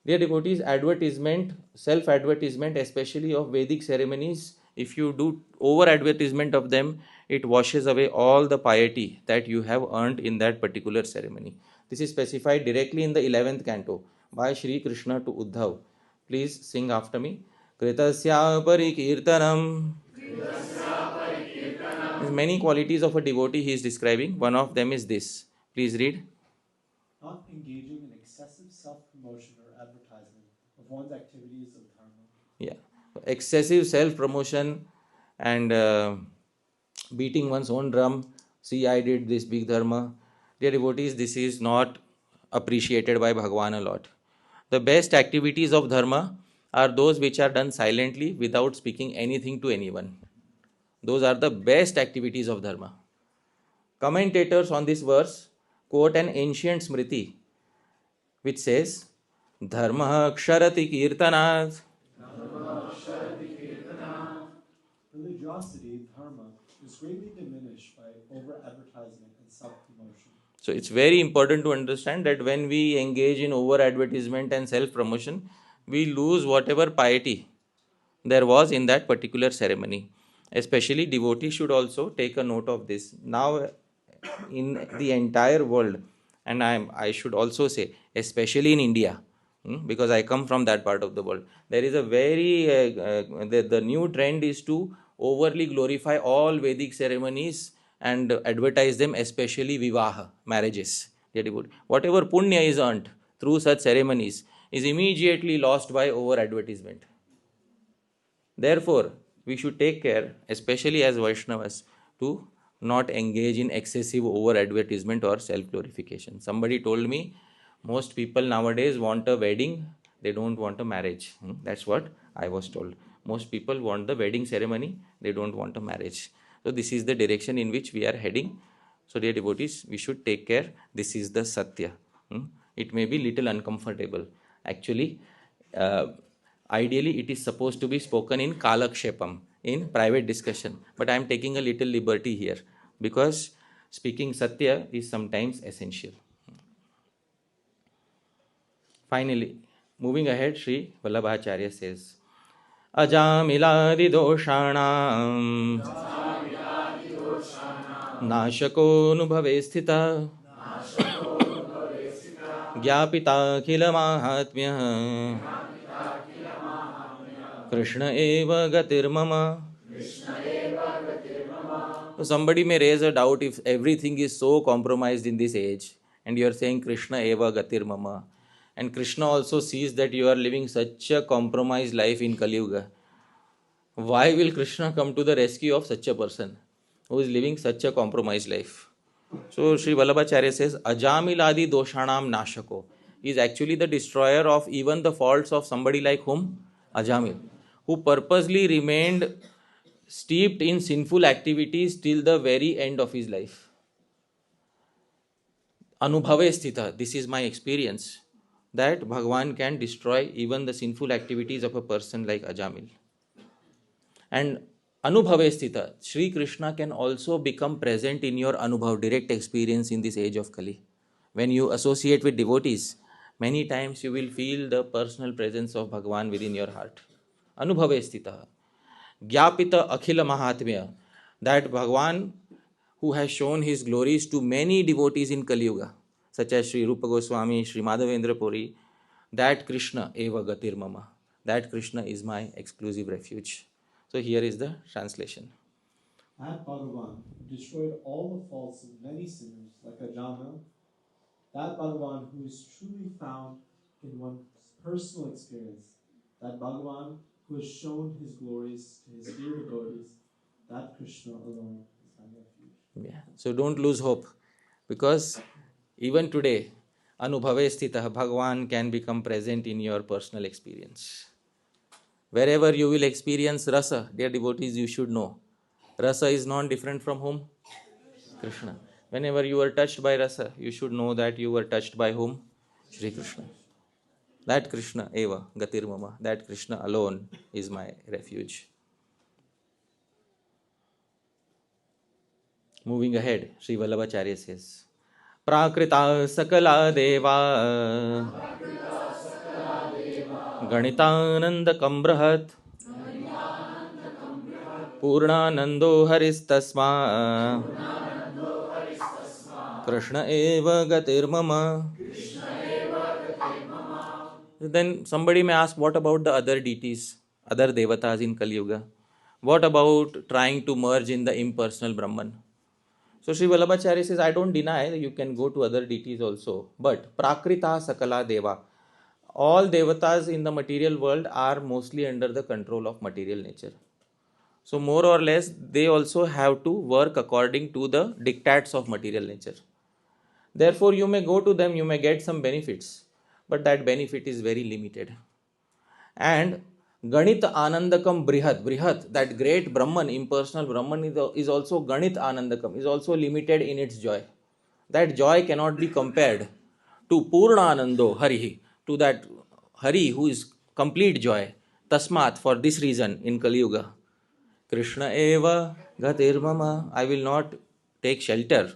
Dear devotees, advertisement, self-advertisement, especially of Vedic ceremonies, if you do over-advertisement of them, it washes away all the piety that you have earned in that particular ceremony. This is specified directly in the 11th canto by Sri Krishna to Uddhav. Please sing after me. Kritasya parikirtanam. Many qualities of a devotee he is describing. One of them is this. Please read. Not engaging in excessive self-promotion or advertisement of one's activities of dharma. Yeah, excessive self-promotion and beating one's own drum. See, I did this big dharma. Dear devotees, this is not appreciated by Bhagwan a lot. The best activities of dharma are those which are done silently without speaking anything to anyone. Those are the best activities of dharma. Commentators on this verse quote an ancient smriti which says, Dharma ksharati kirtanat. Religiosity, dharma, is greatly diminished by over-advertisement and self-promotion. So it's very important to understand that when we engage in over-advertisement and self-promotion, we lose whatever piety there was in that particular ceremony. Especially devotees should also take a note of this. Now, in the entire world, and I should also say, especially in India, because I come from that part of the world, there is a the new trend is to overly glorify all Vedic ceremonies and advertise them, especially vivaha, marriages. Whatever punya is earned through such ceremonies is immediately lost by over advertisement. Therefore, we should take care, especially as Vaishnavas, to not engage in excessive over advertisement or self glorification. Somebody told me most people nowadays want a wedding, they don't want a marriage. That's what I was told. Most people want the wedding ceremony, they don't want a marriage. So, this is the direction in which we are heading. So, dear devotees, we should take care. This is the Satya. It may be little uncomfortable. Actually, ideally, it is supposed to be spoken in kalakshepam, in private discussion. But I am taking a little liberty here because speaking Satya is sometimes essential. Finally, moving ahead, Sri Vallabhacharya says, Ajamiladi doshanam nashako nubhave sthita gyapita khila mahatmya Krishna eva gatir mama. So somebody may raise a doubt if everything is so compromised in this age and you are saying Krishna eva gatir mama, and Krishna also sees that you are living such a compromised life in Kali-yuga. Why will Krishna come to the rescue of such a person who is living such a compromised life? So Sri Vallabhacharya says, Ajamiladi doshanam nashako is actually the destroyer of even the faults of somebody like whom? Ajamil, who purposely remained steeped in sinful activities till the very end of his life. Anubhave sthita, this is my experience, that Bhagwan can destroy even the sinful activities of a person like Ajamil. And Anubhave sthita, Sri Krishna can also become present in your Anubhav, direct experience in this age of Kali. When you associate with devotees, many times you will feel the personal presence of Bhagwan within your heart. Anubhave sthita. Gyapita Akhila Mahatmya, that Bhagwan who has shown his glories to many devotees in Kali-yuga, such as Sri Rupa Goswami, Sri Madhavendra Puri, that Krishna eva gatir mama. That Krishna is my exclusive refuge. So here is the translation. That Bhagavan who destroyed all the faults of many sinners like Ajamil, that Bhagavan who is truly found in one's personal experience, that Bhagavan who has shown his glories to his dear devotees, that Krishna alone is my refuge. Yeah. So don't lose hope, because even today, Anubhave Sthitah, Bhagavan can become present in your personal experience. Wherever you will experience rasa, dear devotees, you should know. Rasa is not different from whom? Krishna. Whenever you are touched by rasa, you should know that you were touched by whom? Shri Krishna. That Krishna eva gatir mama. That Krishna alone is my refuge. Moving ahead, Sri Vallabhacharya says, Prakrita sakala deva गणितानंद कम्रहत पूर्णानंदो हरिस्तस्मा Krishna एव गतिर्मम. Then somebody may ask, what about the other deities, other devatas in Kali-yuga? What about trying to merge in the impersonal Brahman? So Sri Vallabhacharya says, I don't deny that you can go to other deities also, but Prakrita Sakala Deva, all devatas in the material world are mostly under the control of material nature. So more or less, they also have to work according to the dictates of material nature. Therefore, you may go to them, you may get some benefits, but that benefit is very limited. And Ganit Anandakam Brihat, that great Brahman, impersonal Brahman is also Ganit Anandakam, is also limited in its joy. That joy cannot be compared to Purna Anando Harihi, to that Hari who is complete joy. Tasmat, for this reason in Kali Yuga, Krishna eva gatir mama, I will not take shelter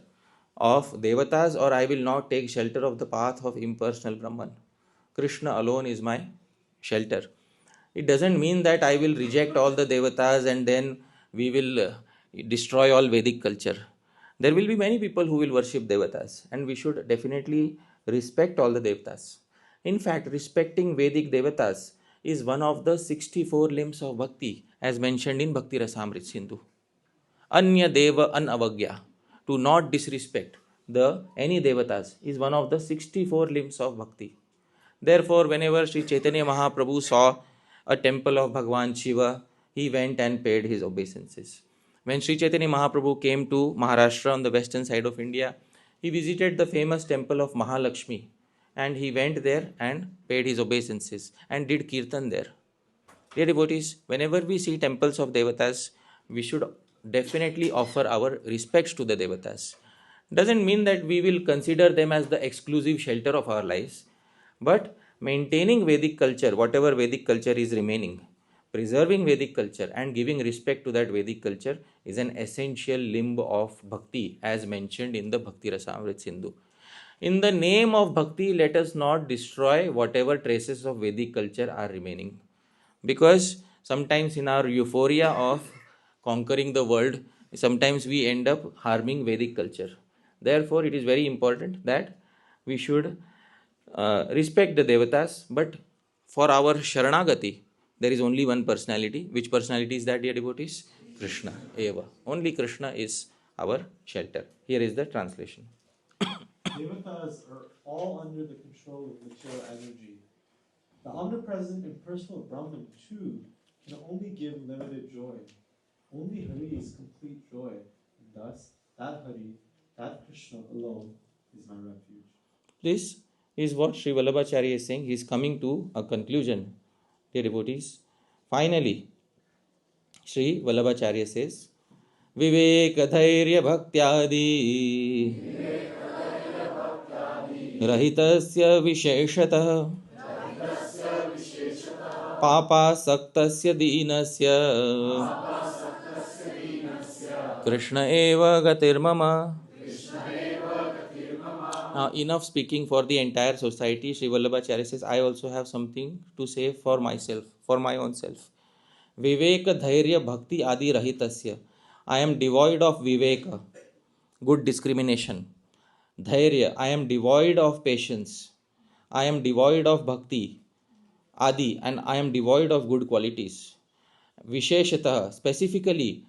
of devatas, or I will not take shelter of the path of impersonal Brahman. Krishna alone is my shelter. It doesn't mean that I will reject all the devatas and then we will destroy all Vedic culture. There will be many people who will worship devatas, and we should definitely respect all the devatas. In fact, respecting Vedic devatas is one of the 64 limbs of bhakti as mentioned in Bhakti Rasamrit Sindhu. Anya Deva Anavagya, to not disrespect the any devatas, is one of the 64 limbs of bhakti. Therefore, whenever Sri Chaitanya Mahaprabhu saw a temple of Bhagwan Shiva, he went and paid his obeisances. When Sri Chaitanya Mahaprabhu came to Maharashtra on the western side of India, he visited the famous temple of Mahalakshmi, and he went there and paid his obeisances and did kirtan there. Dear devotees, whenever we see temples of devatas, we should definitely offer our respects to the devatas. Doesn't mean that we will consider them as the exclusive shelter of our lives, but maintaining Vedic culture, whatever Vedic culture is remaining, preserving Vedic culture and giving respect to that Vedic culture is an essential limb of bhakti as mentioned in the Bhakti Rasamrit Sindhu. In the name of bhakti, let us not destroy whatever traces of Vedic culture are remaining. Because sometimes in our euphoria of conquering the world, sometimes we end up harming Vedic culture. Therefore, it is very important that we should respect the devatas, but for our sharanagati, there is only one personality. Which personality is that, dear devotees? Krishna eva. Only Krishna is our shelter. Here is the translation. Devatas are all under the control of material energy. The omnipresent impersonal Brahman, too, can only give limited joy. Only Hari is complete joy, and thus that Hari, that Krishna alone is my refuge. This is what Sri Vallabhacharya is saying. He is coming to a conclusion, dear devotees. Finally, Sri Vallabhacharya says, Vivek dhairya bhaktyadi rahitasya visheshatah papasaktasya deenasya Krishna eva gatirmama. Now, enough speaking for the entire society. Sri Vallabhacharya says, I also have something to say for myself, for my own self. Viveka dhairya bhakti adi rahitasya. I am devoid of viveka, good discrimination. Dhairya, I am devoid of patience. I am devoid of bhakti, adi, and I am devoid of good qualities. Visheshatah, specifically,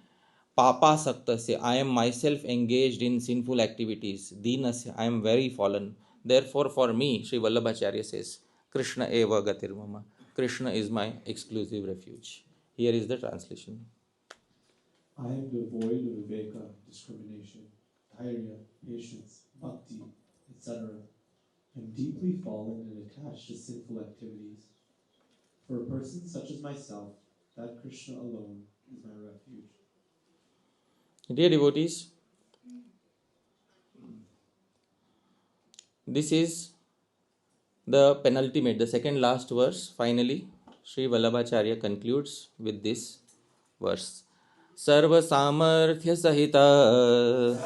Papa Saktasya, I am myself engaged in sinful activities. Dinasya, I am very fallen. Therefore, for me, Sri Vallabhacharya says, Krishna eva gatir mama. Krishna is my exclusive refuge. Here is the translation. I am devoid of viveka, discrimination, dhairya, patience, bhakti, etc. I am deeply fallen and attached to sinful activities. For a person such as myself, that Krishna alone is my refuge. Dear devotees, this is the penultimate, the second last verse. Finally, Sri Vallabhacharya concludes with this verse. Sarva samarthya sahita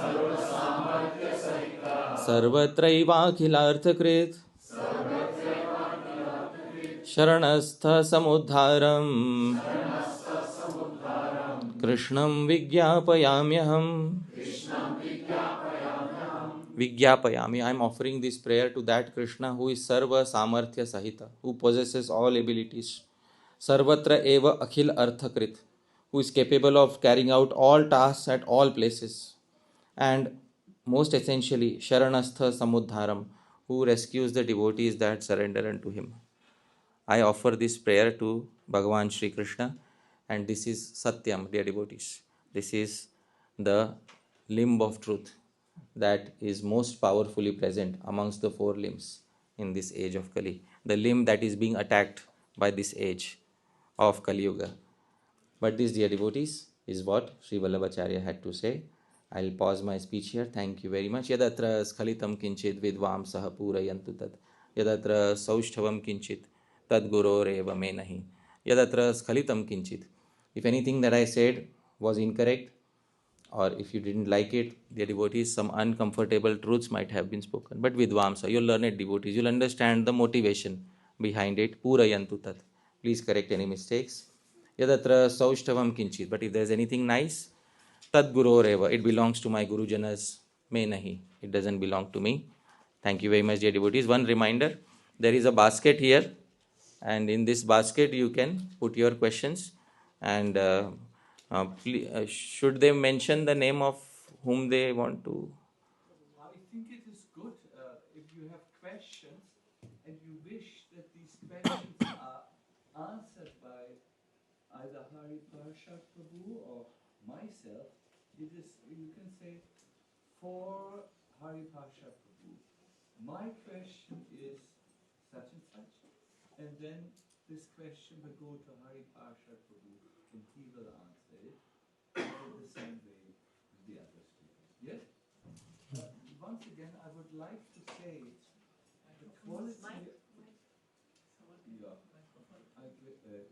सर्वत्रैवाखिलार्थकृत् शरणस्थसमुद्धारम् कृष्णं विज्ञापयाम्यहम् Vigyapayami. I am offering this prayer to that Krishna who is Sarva Samarthya Sahita, who possesses all abilities. Sarvatra Eva Akhil Arthakrit, who is capable of carrying out all tasks at all places. And most essentially, Sharanastha Samudharam, who rescues the devotees that surrender unto him. I offer this prayer to Bhagavan Sri Krishna, and this is Satyam, dear devotees. This is the limb of truth that is most powerfully present amongst the four limbs in this age of Kali. The limb that is being attacked by this age of Kali-yuga. But this, dear devotees, is what Sri Vallabhacharya had to say. I'll pause my speech here. Thank you very much. Yadatra skhalitam kinchit vidvam saha purayantu tad. Yadatra saushthavam kinchit tad guroreva me nahi. Yadatra skhalitam kinchit. If anything that I said was incorrect, or if you didn't like it, dear devotees, some uncomfortable truths might have been spoken. But vidvamsa, you'll learn it, devotees. You'll understand the motivation behind it. Purayantu tat. Please correct any mistakes. Yadatra saushthavam kinchit. But if there's anything nice, tad guroreva. It belongs to my gurujanas. Me nahi. It doesn't belong to me. Thank you very much, dear devotees. One reminder, there is a basket here, and in this basket you can put your questions, and should they mention the name of whom they want to? I think it is good if you have questions and you wish that these questions are answered by either Hari Parshad Prabhu or myself. It is, you can say, for Hari Parshad Prabhu, my question is such and such, and then this question will go to Hari Parshad Prabhu and he will answer it in the same way with the other speakers. Yes? Once again, I would like to say the quality. Yeah,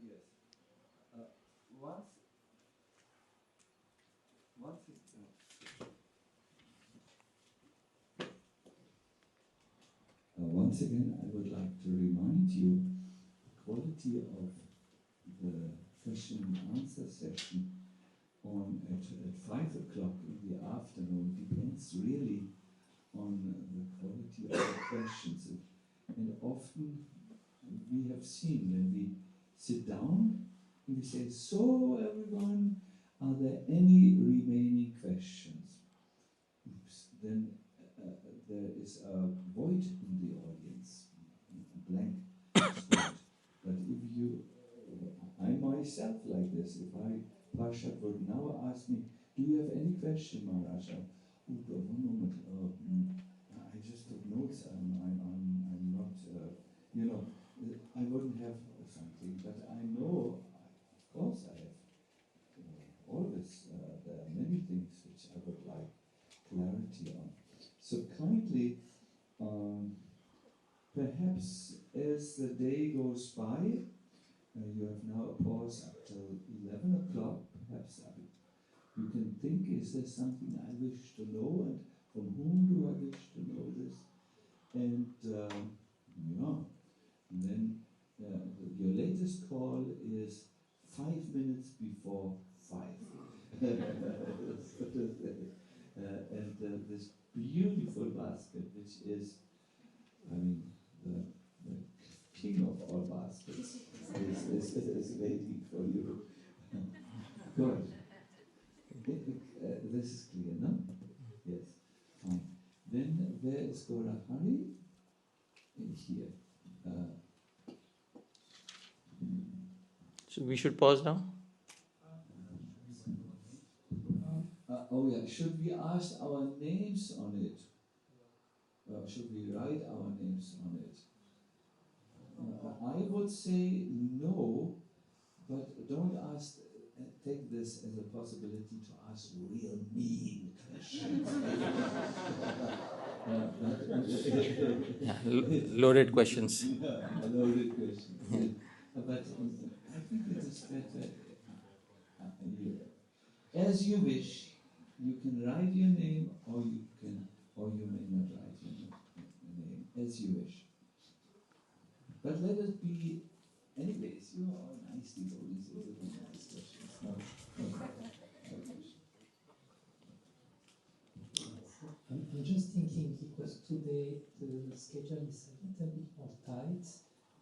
yes. Once, once it, once again, I would like to remind you the quality of the question and answer session on at 5 o'clock in the afternoon depends really on the quality of the questions. And often we have seen when we sit down and we say, so everyone, are there any remaining questions? Oops. Then there is a void in the audience, a blank spot. But if you, I myself like this, if Parshad would now ask me, do you have any question, Maharaja? Oh, one moment. I just took notes. I'm not. I wouldn't have something, but I know. Of course, I have. Always, there are many things which I would like clarity on. So kindly, perhaps as the day goes by, you have now a pause up till 11 o'clock. Perhaps you can think, is there something I wish to know, and from whom do I wish to know this? And and then your latest call is 5 minutes before 5. And this beautiful basket, which is, I mean, the king of all baskets is waiting for you. Good. This is clear, no? Yes. Fine. Then where is Gaurahari? Here. So we should pause now. Oh yeah, should we ask our names on it? Should we write our names on it? I would say no, but don't ask. Take this as a possibility to ask real mean questions. Loaded questions. Loaded questions. But I think it is better. As you wish, you can write your name, or you may not write your name, as you wish. But let it be, anyways, you are all nice devotees, it will be nice questions. No. I'm just thinking, because today the schedule is a little bit more tight,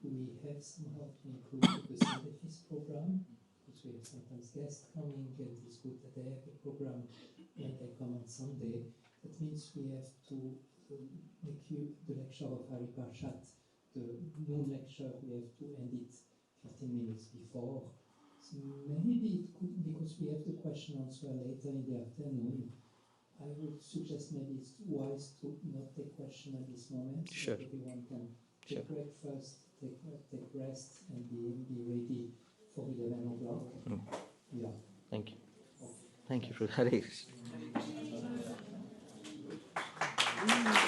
we have somehow to include the Sunday feast program, because we have sometimes guests coming, and it's good that they have a program when they come on Sunday. That means we have to make you the lecture of Hari Parshad, the noon lecture, we have to end it 15 minutes before. So maybe it could, because we have the question answer later in the afternoon, I would suggest maybe it's wise to not take question at this moment. Sure. So everyone can take breakfast, take rest, and be ready for 11 o'clock. Yeah. Thank you. Okay. Thank you for that.